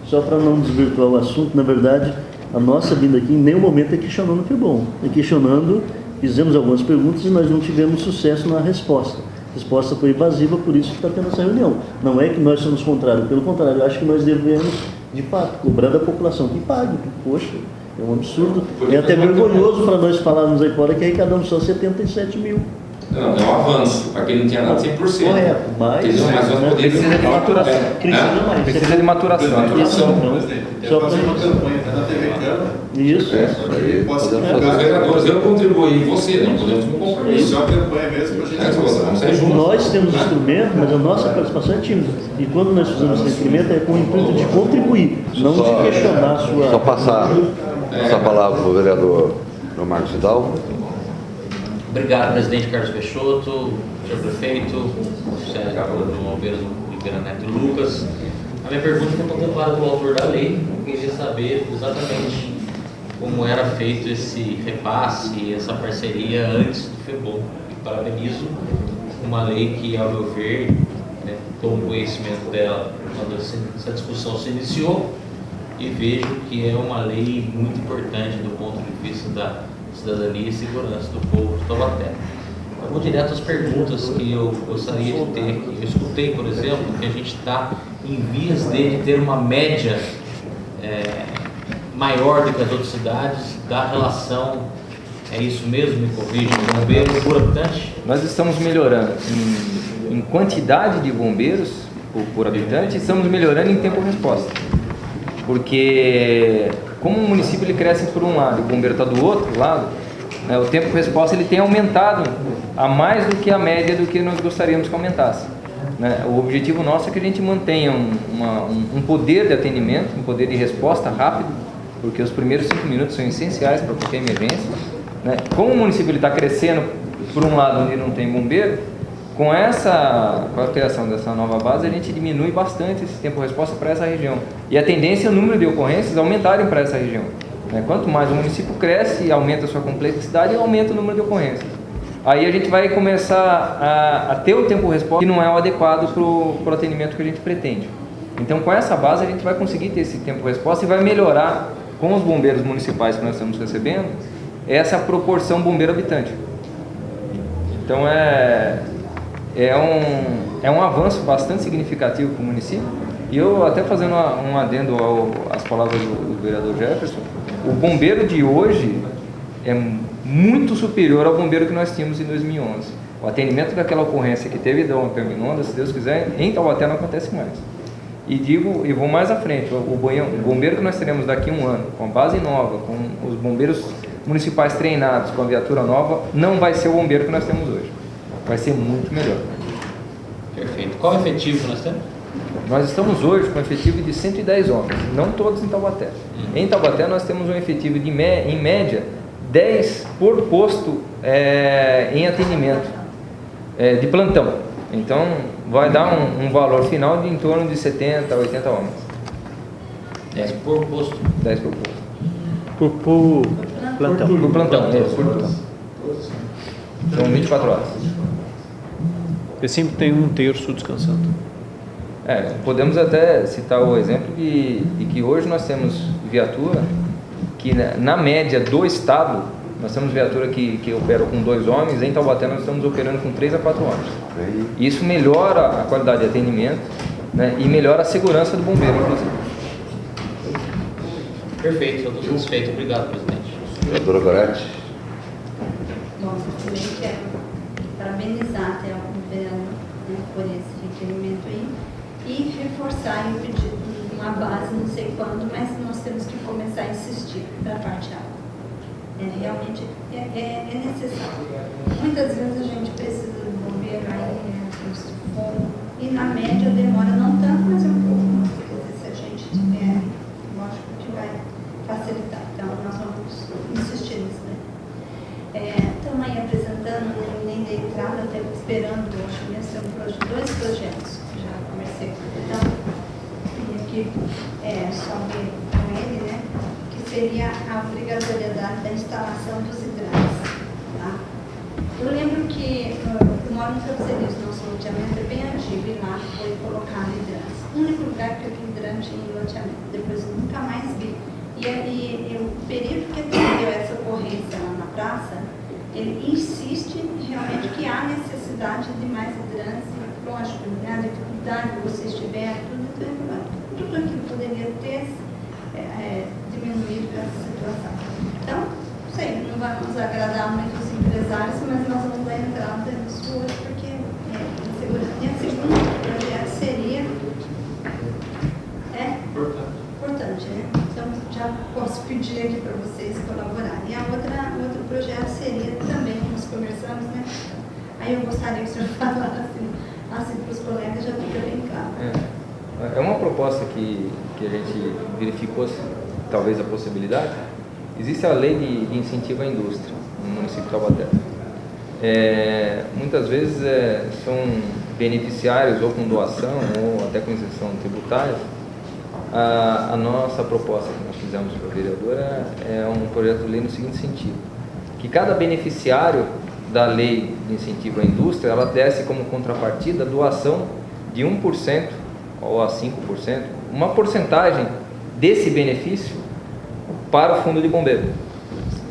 só para não desvirtuar o assunto, na verdade, a nossa vinda aqui em nenhum momento é questionando o FEBOM, é questionando, fizemos algumas perguntas e nós não tivemos sucesso na resposta. A resposta foi evasiva, por isso que está tendo essa reunião. Não é que nós somos contrários, pelo contrário, eu acho que nós devemos, de fato, cobrar da população que pague, porque, poxa, é um absurdo. É até vergonhoso para nós falarmos aí fora que arrecadamos só 77 mil. Não, é um avanço, para quem não tinha nada 100%. Correto, mas nós precisa de maturação. Precisa de maturação. Só para uma campanha na TV Câmara. Isso. Os vereadores, eu contribuí, você não podemos me comprometer. Só a campanha mesmo para a gente vamos sair juntos. Nós temos instrumento, mas a nossa participação é tímida. E quando nós fizemos esse instrumento é com o intuito de contribuir, não de questionar a sua... Só passar essa palavra para o vereador Marcos Vidal. Obrigado, presidente Carlos Peixoto, senhor prefeito, do Bombeiros Oliveira Neto e Lucas. A minha pergunta foi contemplada pelo autor da lei. Eu queria saber exatamente como era feito esse repasse, essa parceria antes do FEBOM. E parabenizo uma lei que, ao meu ver, tomo conhecimento dela quando essa discussão se iniciou e vejo que é uma lei muito importante do ponto de vista da cidadania e segurança do povo de Taubaté. Eu vou direto às perguntas que eu gostaria de ter. Eu escutei, por exemplo, que a gente está em vias de ter uma média maior do que as outras cidades da relação, é isso mesmo, me corrija, bombeiros por habitante? Nós estamos melhorando em quantidade de bombeiros por habitante, e estamos melhorando em tempo-resposta. Porque como o município ele cresce por um lado e o bombeiro está do outro lado, o tempo-resposta ele tem aumentado a mais do que a média do que nós gostaríamos que aumentasse. O objetivo nosso é que a gente mantenha um poder de atendimento, um poder de resposta rápido, porque os primeiros 5 minutos são essenciais para qualquer emergência. Como o município está crescendo por um lado onde não tem bombeiro, com a criação dessa nova base, a gente diminui bastante esse tempo-resposta para essa região. E a tendência é o número de ocorrências aumentarem para essa região. Quanto mais o município cresce e aumenta a sua complexidade, aumenta o número de ocorrências. Aí a gente vai começar a ter o tempo-resposta que não é o adequado para o atendimento que a gente pretende. Então, com essa base, a gente vai conseguir ter esse tempo-resposta e vai melhorar, com os bombeiros municipais que nós estamos recebendo, essa proporção bombeiro-habitante. Então, é um avanço bastante significativo para o município. E eu, até fazendo um adendo às palavras do vereador Jefferson, o bombeiro de hoje é muito superior ao bombeiro que nós tínhamos em 2011. O atendimento daquela ocorrência que teve Dom Terminonda, se Deus quiser, em Taubaté não acontece mais. E vou mais à frente, o bombeiro que nós teremos daqui a um ano, com a base nova, com os bombeiros municipais treinados com a viatura nova, não vai ser o bombeiro que nós temos hoje. Vai ser muito melhor. Perfeito. Qual efetivo nós temos? Nós estamos hoje com um efetivo de 110 homens, não todos em Taubaté. Em Taubaté nós temos um efetivo de, em média, 10 por posto em atendimento, de plantão. Então, vai dar um valor final de em torno de 70 a 80 homens. 10 por posto. 10 por posto. Por plantão. Por plantão, por plantão. São 24 horas. E sempre tem um terço descansando. Podemos até citar o exemplo de que hoje nós temos viatura que na média do estado, nós temos viatura que opera com 2 homens, em Taubaté nós estamos operando com 3 a 4 homens. Isso melhora a qualidade de atendimento, né, e melhora a segurança do bombeiro, inclusive. Perfeito, eu estou satisfeito. Obrigado, presidente. Vereadora Gorete. Bom, eu também quero parabenizar até o vereador, né, por esse requerimento aí e reforçar o pedido de uma base, não sei quando, mas nós temos que começar a insistir para a parte A. Realmente é necessário. Muitas vezes a gente precisa do bombeiro aí, e na média demora não tanto, mas é um pouco mais, porque se a gente tiver, lógico que vai facilitar. Então nós vamos insistir nisso, né? Estamos aí apresentando, nem de entrada, até esperando, acho que nesse dois projetos, já conversei com ele, então, e aqui só ver com ele, né? Seria a obrigatoriedade da instalação dos hidrantes. Tá? Eu lembro que eu moro no Campos, nosso loteamento é bem antigo e lá foi colocado hidrantes. O único lugar que eu vi hidrante em loteamento, depois eu nunca mais vi. E o período que atendeu essa ocorrência lá na praça, ele insiste realmente que há necessidade de mais hidrantes, lógico, né? A dificuldade que você estiver, tudo aquilo poderia ter diminuído essa situação. Então, sei, não vamos agradar muito os empresários, mas nós vamos dar entrada nisso hoje, porque a segurança. E a segunda projeto seria importante, né? Então, já posso pedir aqui para vocês colaborarem. E outro projeto seria também, nós conversamos, né? Aí eu gostaria que o senhor falasse assim para os colegas, já fica bem claro. É uma proposta que a gente verificou, talvez a possibilidade. Existe a lei de incentivo à indústria no município de Taubaté. Muitas vezes são beneficiários ou com doação ou até com isenção tributária. A nossa proposta que nós fizemos para a vereadora é um projeto de lei no seguinte sentido: que cada beneficiário da lei de incentivo à indústria, ela desse como contrapartida doação de 1% ou a 5%, uma porcentagem desse benefício para o fundo de bombeiro.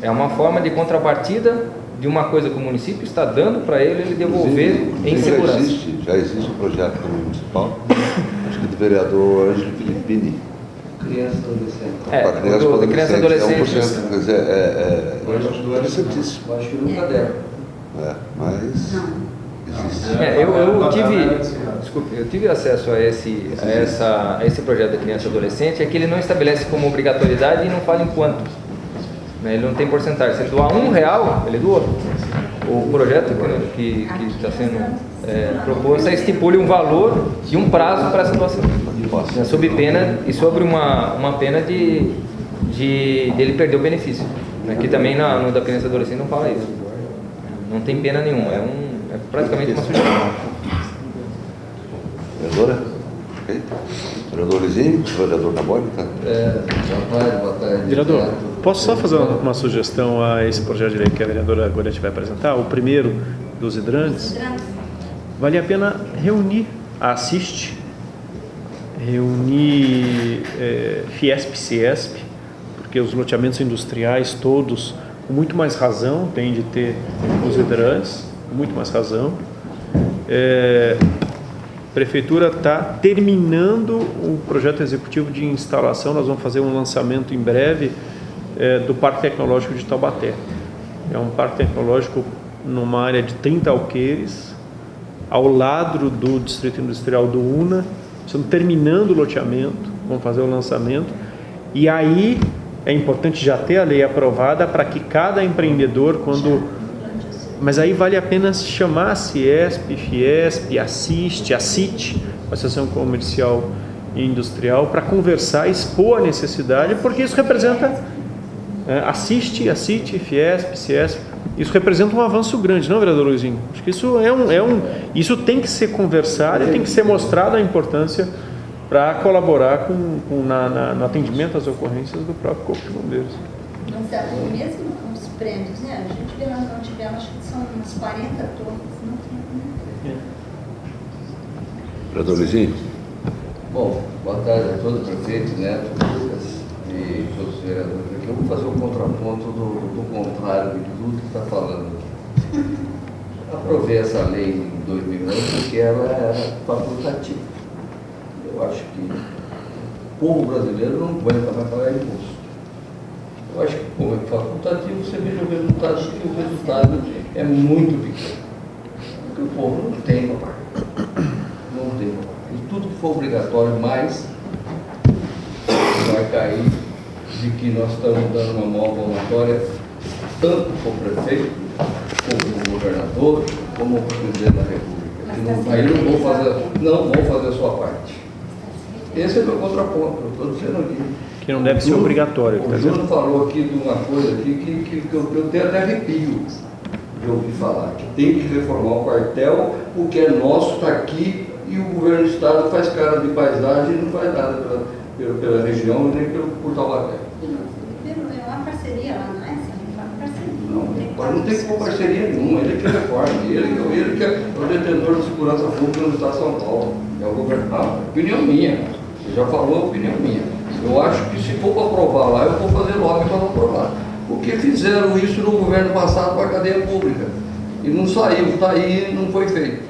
É uma forma de contrapartida de uma coisa que o município está dando para ele devolver em segurança. Já existe um projeto municipal, acho que do vereador Ângelo Filippini. Criança e adolescente. Criança e adolescente. Criança e adolescente. É interessantíssimo. Eu acho que nunca deram. Mas existe. Eu tive acesso a esse projeto da criança e adolescente, é que ele não estabelece como obrigatoriedade e não fala em quanto. Ele não tem porcentagem. Se ele doar R$1, ele doa. O projeto que está sendo proposto estipule um valor e um prazo para essa doação. Sob pena e sobre uma pena de ele perder o benefício. Que também no da criança e adolescente não fala isso. Não tem pena nenhuma. É praticamente uma sugestão. Vereadora? Ok. Vereador Lizinho, vereador Caboli, tá? Boa tarde. Vereador, posso só fazer uma sugestão a esse projeto de lei que a vereadora Gorete vai apresentar? O primeiro dos hidrantes. Vale a pena reunir a Assiste, reunir Fiesp e Ciesp, porque os loteamentos industriais todos, com muito mais razão, têm de ter os hidrantes, com muito mais razão. A Prefeitura está terminando o projeto executivo de instalação, nós vamos fazer um lançamento em breve do Parque Tecnológico de Taubaté. É um parque tecnológico numa área de 30 alqueires, ao lado do Distrito Industrial do UNA. Estamos terminando o loteamento, vamos fazer o lançamento, e aí é importante já ter a lei aprovada para que cada empreendedor, mas aí vale a pena chamar a Ciesp, Fiesp, Assist, a CIT, Associação Comercial e Industrial, para conversar, expor a necessidade, porque isso representa, Assist, a CIT, Fiesp, Ciesp, isso representa um avanço grande, não, vereador Luizinho? Acho que isso isso tem que ser conversado e tem que ser mostrado a importância para colaborar no atendimento às ocorrências do próprio Corpo de Bombeiros. Mas mesmo com os prêmios, né? A gente vê lá no Tivela, acho que são umas 40 torres, não tem, né? Vereador Luizinho. Bom, boa tarde a todos, prefeito, Neto, Lucas e todos os vereadores aqui. Eu vou fazer um contraponto do contrário de tudo que está falando. Aprovei essa lei em 2011 porque ela era facultativa. Eu acho que o povo brasileiro não aguenta mais pagar imposto. Eu acho que, como é facultativo, você veja o resultado, que o resultado é muito pequeno. Porque o povo não tem para pagar. Não tem para pagar. E tudo que for obrigatório mais vai cair de que nós estamos dando uma mão voluntária tanto para o prefeito, como para o governador, como para o presidente da República. Aí não vou fazer a sua parte. Esse é o meu contraponto, eu estou dizendo aqui. Que não deve ser obrigatório. O Júnior falou aqui de uma coisa aqui que eu tenho até arrepio de ouvir falar, que tem que reformar o quartel, porque é nosso, está aqui, e o governo do estado faz cara de paisagem e não faz nada pela região, nem por Taubaté. É uma parceria lá, não é? Uma parceria. Não tem parceria nenhuma, ele que reforme, ele que é o detentor de segurança pública no estado de São Paulo, é o governador. Opinião minha, você já falou a opinião minha. Eu acho que se for para aprovar lá, eu vou fazer lobby para não aprovar. Porque fizeram isso no governo passado para a cadeia pública. E não saiu, está aí e não foi feito.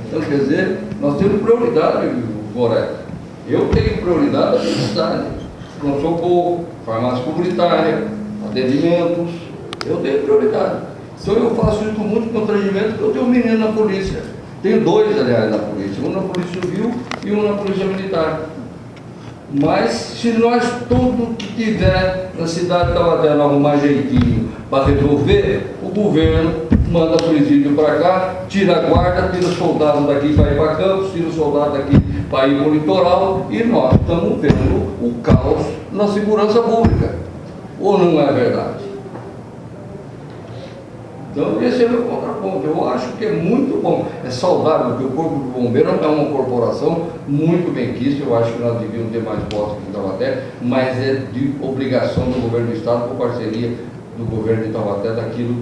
Então, quer dizer, nós temos prioridade, Boré. Eu tenho prioridade da necessidade. Pronto-socorro, farmácia comunitária, atendimentos. Eu tenho prioridade. Então eu faço isso com muito constrangimento, porque eu tenho um menino na polícia. Tenho dois, aliás, na polícia. Um na Polícia Civil e um na Polícia Militar. Mas se nós tudo que tiver na cidade de Taubaté arrumar jeitinho para resolver, o governo manda presídio para cá, tira a guarda, tira o soldado daqui para ir para Campos, tira o soldado daqui para ir para o litoral, e nós estamos vendo o caos na segurança pública. Ou não é verdade? Então esse é o meu contraponto. Eu acho que é muito bom, é saudável, porque o Corpo de Bombeiro é uma corporação muito benquista. Eu acho que nós devíamos ter mais postos aqui em Taubaté, mas é de obrigação do governo do estado, com parceria do governo de Taubaté, daquilo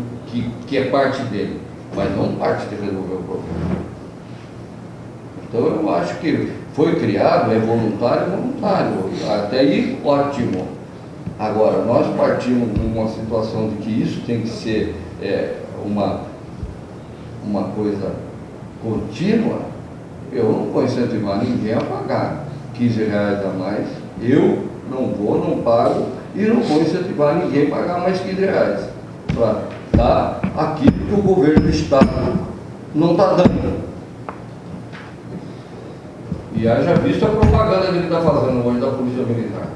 que é parte dele, mas não parte de resolver o problema. Então eu acho que foi criado, é voluntário, até aí ótimo. Agora, nós partimos de uma situação de que isso tem que ser uma coisa contínua. Eu não vou incentivar ninguém a pagar R$15 a mais. Eu não pago e não vou incentivar ninguém a pagar mais R$15 para dar aquilo que o governo do estado não está dando. E haja visto a propaganda que ele está fazendo hoje da Polícia Militar.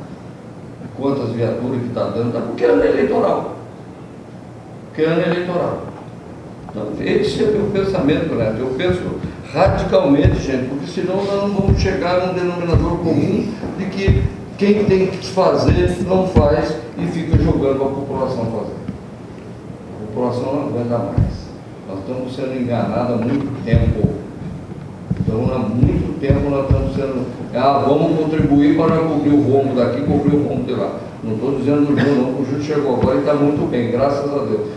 Quantas viaturas que está dando, porque é ano eleitoral. Então, esse é o meu pensamento, né? Eu penso radicalmente, gente, porque senão nós não vamos chegar num denominador comum de que quem tem que fazer não faz e fica jogando a população fazer. A população não aguenta mais. Nós estamos sendo enganados há muito tempo. Então, há muito tempo nós estamos sendo... vamos contribuir para cobrir o rombo daqui, cobrir o rombo de lá. Não estou dizendo do Júnior, não, o Júnior chegou agora e está muito bem, graças a Deus.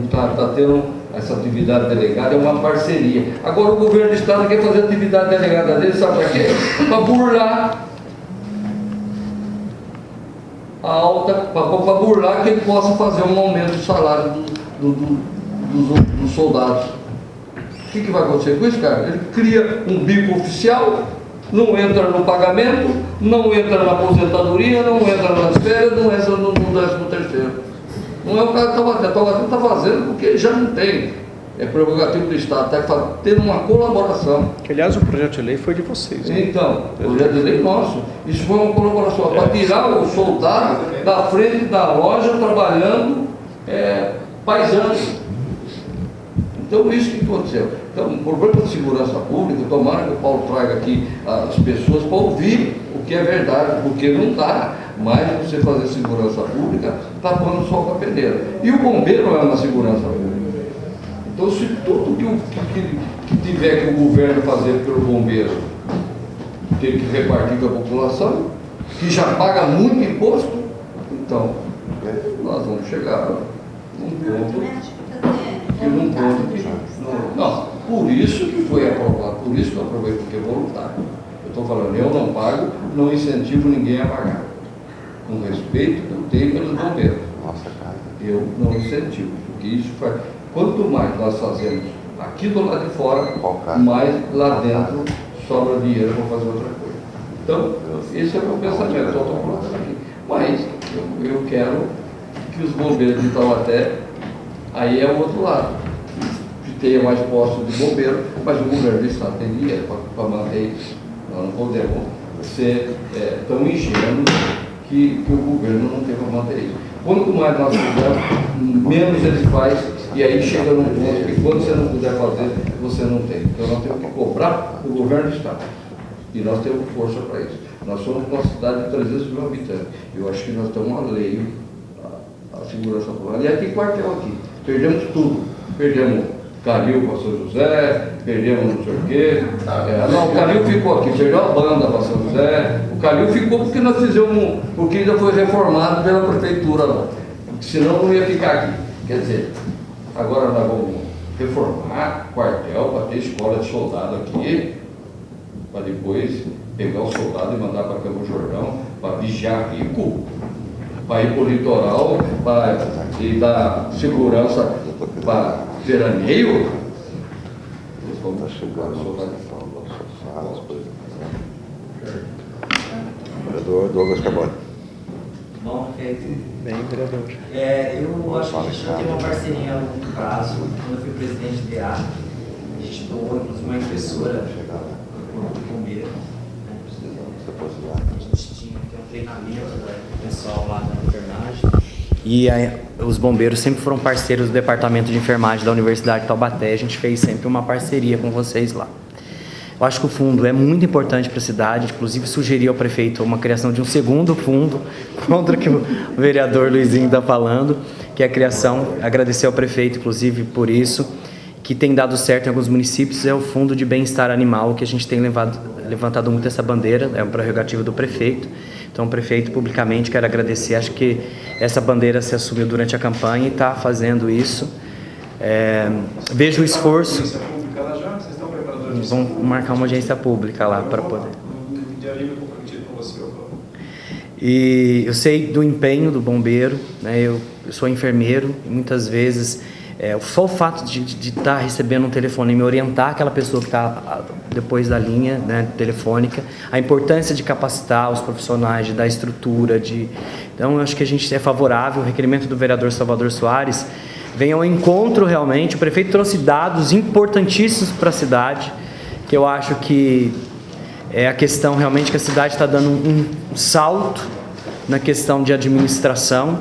Está tendo essa atividade delegada, é uma parceria. Agora o governo do estado quer fazer a atividade delegada dele, sabe para quê? Para burlar a alta, para burlar que ele possa fazer um aumento do salário dos soldados. O que vai acontecer com isso, cara? Ele cria um bico oficial, não entra no pagamento, não entra na aposentadoria, não entra nas férias, não entra no 13º. Não é o cara que está batendo, está fazendo porque ele já não tem. é prerrogativo do Estado, está tendo uma colaboração. Que, aliás, o projeto de lei foi de vocês. Né? Então, o projeto de lei nosso, isso foi uma colaboração, para tirar o soldado da frente da loja trabalhando, paisando. Então, isso que aconteceu. Então, o problema de segurança pública, tomara que o Paulo traga aqui as pessoas para ouvir o que é verdade, porque não dá mais você fazer segurança pública tapando só com a peneira. E o bombeiro é uma segurança pública. Então, se tudo que tiver que o governo fazer pelo bombeiro tem que repartir com a população, que já paga muito imposto, então nós vamos chegar num ponto que não, por isso que foi aprovado, por isso que eu aprovei, porque é voluntário. Eu estou falando, eu não pago, não incentivo ninguém a pagar. Com respeito que eu tenho pelos bombeiros. Eu não incentivo, porque isso faz. Quanto mais nós fazemos aqui do lado de fora, mais lá dentro sobra dinheiro para fazer outra coisa. Então, esse é o meu pensamento, só estou colocando aqui. Mas eu quero que os bombeiros de Taubaté, aí é o outro lado, que tenha mais postos de bombeiro, mas o governo do Estado tem dinheiro para manter isso. Nós não podemos ser tão ingênuos que o governo não tem para manter isso. Quanto mais nós fizermos, menos ele faz, e aí chega num ponto que quando você não puder fazer, você não tem. Então nós temos que cobrar o governo do Estado. E nós temos força para isso. Nós somos uma cidade de 300 mil habitantes. Eu acho que nós estamos alheio à segurança pública. Aliás, tem quartel aqui. Perdemos tudo. Perdemos Calil para São José, perdemos não sei o quê. Não, o Calil ficou aqui, perdeu a banda para São José. O Calil ficou porque nós fizemos, porque ainda foi reformado pela prefeitura lá. Senão não ia ficar aqui. Quer dizer, agora nós vamos reformar quartel para ter escola de soldado aqui, para depois pegar o soldado e mandar para Campo Jordão, para vigiar rico, para ir para o litoral, para dar segurança para veraneio. Está chegando o vereador Douglas Cabot. Bom, Bem, vereador. eu acho que a gente já tem uma parceria a longo prazo. Quando eu fui presidente do DA, a gente doou inclusive uma impressora do bombeiro. A gente tinha um treinamento do pessoal lá da enfermagem. E os bombeiros sempre foram parceiros do departamento de enfermagem da Universidade de Taubaté. A gente fez sempre uma parceria com vocês lá. Eu acho que o fundo é muito importante para a cidade, inclusive sugeri ao prefeito uma criação de um segundo fundo, contra o que o vereador Luizinho está falando, que é a criação, agradecer ao prefeito, inclusive, por isso, que tem dado certo em alguns municípios, é o Fundo de Bem-Estar Animal, que a gente tem levantado muito essa bandeira, é uma prerrogativa do prefeito. Então, prefeito, publicamente, quero agradecer, acho que essa bandeira se assumiu durante a campanha e está fazendo isso. Vejo o esforço. Vamos marcar uma audiência pública lá para poder. E eu sei do empenho do bombeiro, né? Eu sou enfermeiro e muitas vezes só o fato de estar recebendo um telefone e me orientar aquela pessoa que está depois da linha, né, telefônica, a importância de capacitar os profissionais, de dar estrutura, então eu acho que a gente é favorável. O requerimento do vereador Salvador Soares vem ao encontro realmente. O prefeito trouxe dados importantíssimos para a cidade, que eu acho que é a questão realmente que a cidade está dando um salto na questão de administração,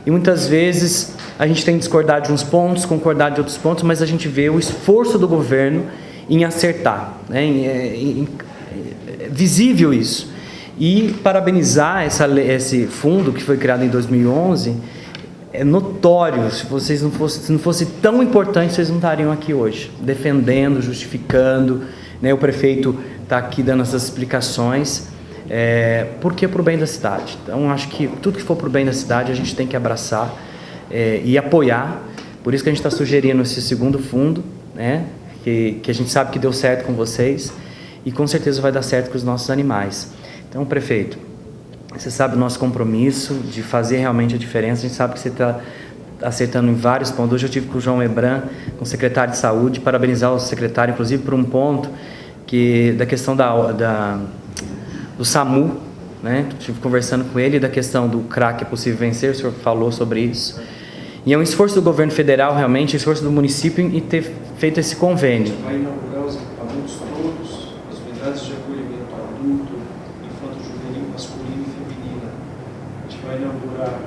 e muitas vezes a gente tem discordado de uns pontos, concordado de outros pontos, mas a gente vê o esforço do governo em acertar, né? É visível isso. E parabenizar esse fundo que foi criado em 2011, é notório. Se não fosse tão importante, vocês não estariam aqui hoje, defendendo, justificando, né? O prefeito está aqui dando essas explicações, porque é para o bem da cidade. Então, acho que tudo que for para o bem da cidade, a gente tem que abraçar e apoiar. Por isso que a gente está sugerindo esse segundo fundo, né? Que a gente sabe que deu certo com vocês e com certeza vai dar certo com os nossos animais. Então, prefeito, você sabe o nosso compromisso de fazer realmente a diferença. A gente sabe que você está acertando em vários pontos. Hoje eu estive com o João Ebran, com o secretário de saúde, parabenizar o secretário, inclusive, por um ponto da questão do SAMU, né? Estive conversando com ele da questão do crack é possível vencer, o senhor falou sobre isso. E é um esforço do governo federal, realmente, um esforço do município em ter feito esse convênio. Vai inaugurar os equipamentos todos, as unidades de acolhimento adulto, infanto-juvenil, masculino e feminina. A gente vai inaugurar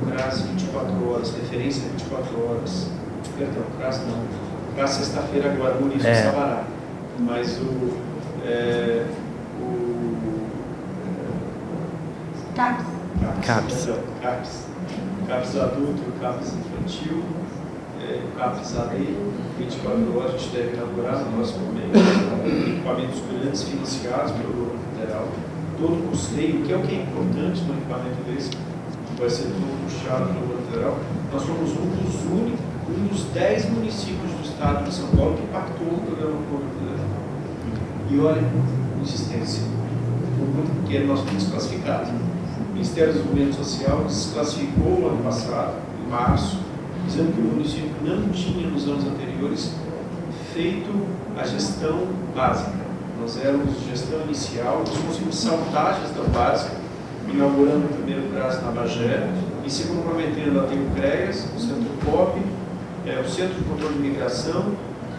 o CRAS 24 horas, referência 24 horas. Perdão, CRAS não. CRAS sexta-feira agora, município de Sabará. Mas CAPS adulto, CAPS infantil, CAPS AD, 24 horas, a gente deve inaugurar no próximo mês. Equipamentos grandes financiados pelo governo federal, todo o custeio, que é importante no equipamento desse, que vai ser todo puxado pelo governo federal. Nós somos um dos 10 municípios do estado de São Paulo que pactou o programa do governo federal. E olha, insistência, por muito pequeno nós fomos desclassificados. O Ministério do Desenvolvimento Social desclassificou no ano passado, em março, dizendo que o município não tinha, nos anos anteriores, feito a gestão básica. Nós éramos gestão inicial, nós conseguimos saltar a gestão básica, inaugurando o primeiro CRAS na Bagé, e se comprometendo a ter o CREAS, o Centro POP, o Centro de Controle de Migração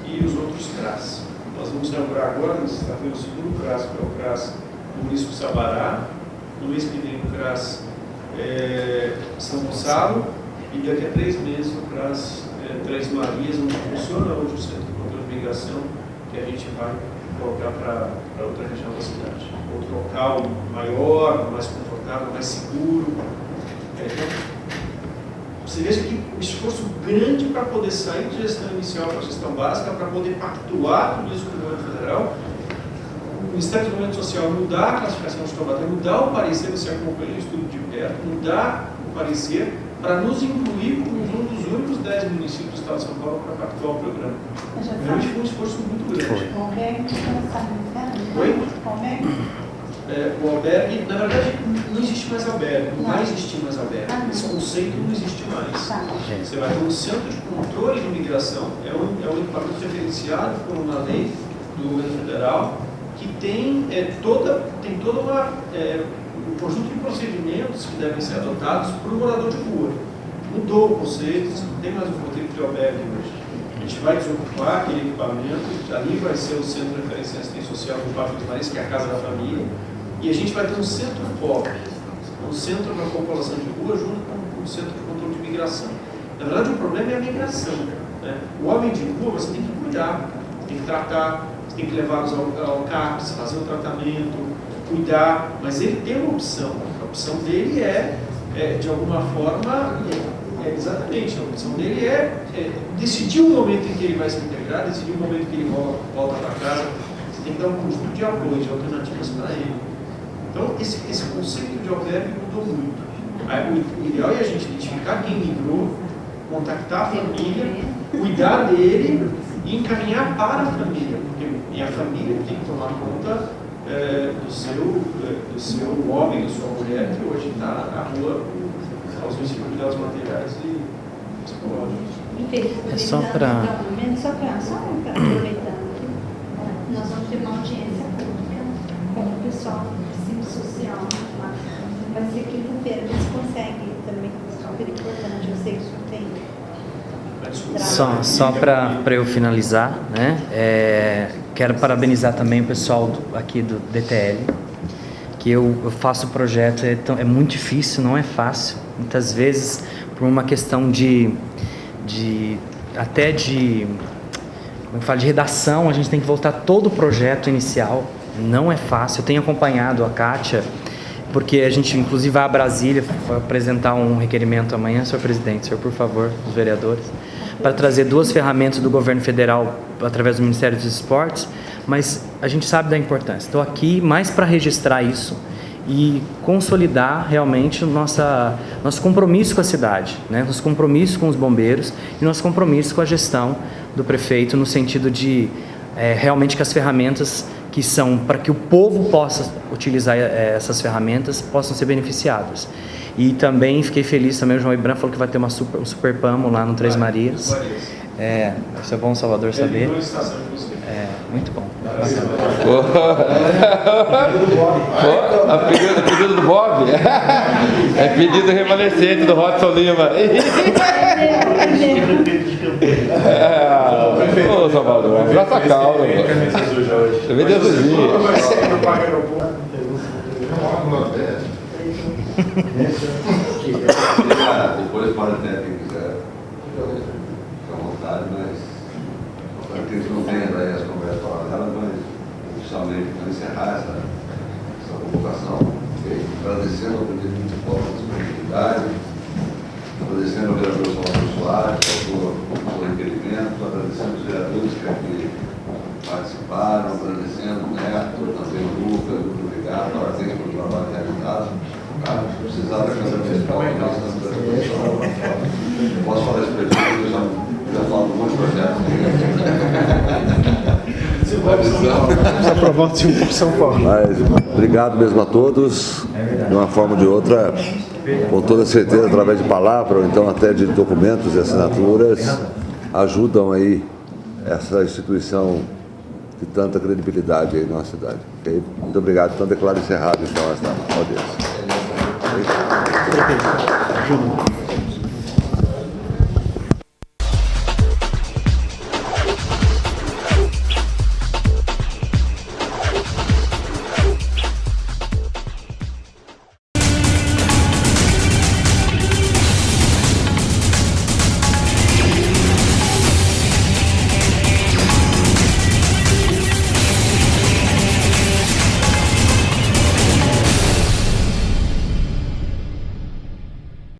e os outros CRAS. Nós vamos inaugurar agora, nós estamos tendo o segundo CRAS, que é o CRAS do município de Sabará, no mês que vem o CRAS São Gonçalo, e daqui a 3 meses o CRAS Três Marias, onde funciona hoje o Centro de Controle de Migração, que a gente vai colocar para outra região da cidade. Outro local maior, mais confortável, mais seguro. Então, você veja que um esforço grande para poder sair de gestão inicial para a gestão básica, para poder pactuar tudo isso com o governo federal. O Ministério do Desenvolvimento Social mudar a classificação de Taubaté, mudar o parecer, você acompanha o estudo de perto, mudar o parecer para nos incluir como um dos únicos 10 municípios do estado de São Paulo para pactuar o programa. Realmente foi um esforço muito grande. O albergue Oi? O albergue, na verdade, não existe mais albergue, não vai existir mais albergue. Esse conceito não existe mais. Você vai ter um centro de controle de imigração, é um equipamento referenciado por uma lei do governo federal, que tem todo um conjunto de procedimentos que devem ser adotados por um morador de rua. Mudou o conceito, não tem mais o conceito de albergue hoje. A gente vai desocupar aquele equipamento, ali vai ser o Centro de Referência e Assistência Social do Parque dos Maris, que é a Casa da Família, e a gente vai ter um centro POP, um centro para a população de rua, junto com o Centro de Controle de Migração. Na verdade, o problema é a migração. Né? O homem de rua, você tem que cuidar, tem que tratar, você tem que levá-los ao CAPS, fazer o tratamento, cuidar, mas ele tem uma opção. A opção dele de alguma forma, exatamente, a opção dele decidir o momento em que ele vai se integrar, decidir o momento em que ele volta para casa. Você tem que dar um conjunto de apoio, de alternativas para ele. Então, esse conceito de albergue mudou muito. O ideal é a gente identificar quem migrou, contactar a família, cuidar dele e encaminhar para a família, porque a família tem que tomar conta do seu homem, da sua mulher, que hoje está na rua aos riscos de cuidados materiais e psicológicos. Só para aproveitando aqui, nós vamos ter uma audiência pública com o pessoal do serviço social lá. Vai ser quinta-feira, a gente consegue também, super importante, eu sei que o senhor tem. Só para eu finalizar, né? Quero parabenizar também o pessoal aqui do DTL, que eu faço o projeto, é muito difícil, não é fácil. Muitas vezes, por uma questão de redação, a gente tem que voltar todo o projeto inicial. Não é fácil. Eu tenho acompanhado a Kátia, porque a gente inclusive vai a Brasília apresentar um requerimento amanhã, senhor presidente, senhor, por favor, os vereadores, para trazer 2 ferramentas do governo federal através do Ministério dos Esportes, mas a gente sabe da importância. Estou aqui mais para registrar isso e consolidar realmente o nosso compromisso com a cidade, né? Nosso compromisso com os bombeiros e nosso compromisso com a gestão do prefeito, no sentido de realmente que as ferramentas que são para que o povo possa utilizar essas ferramentas possam ser beneficiadas. E também fiquei feliz, também o João Ibran falou que vai ter um super pamo lá no Três Marias. Isso é bom, Salvador, saber. Muito bom. A pedido do Bob? É pedido remanescente do Rodson Lima. Ô, Salvador, abraça a calma. Você vê Jesusinho. Depois pode até, quem quiser, ficar à vontade, mas para que eles não tenham aí as conversas faladas, mas oficialmente para encerrar essa convocação, agradecendo ao presidente municipal pela disponibilidade, agradecendo ao vereador Salvador Soares pelo requerimento, agradecendo os vereadores que aqui participaram, agradecendo o Neto, também o Lucas, muito obrigado, parabéns pelo trabalho realizado. Se precisar da Câmara Municipal, nós estamos à disposição. Posso falar isso para eles, eu já falo de um monte de projetos. Vamos aprovar o por São Paulo. Mas, obrigado mesmo a todos, de uma forma ou de outra, com toda certeza, através de palavra, ou então até de documentos e assinaturas, ajudam aí essa instituição de tanta credibilidade aí na nossa cidade. Okay? Muito obrigado. Então, declaro encerrado então esta audiência. Prefeito, Júnior.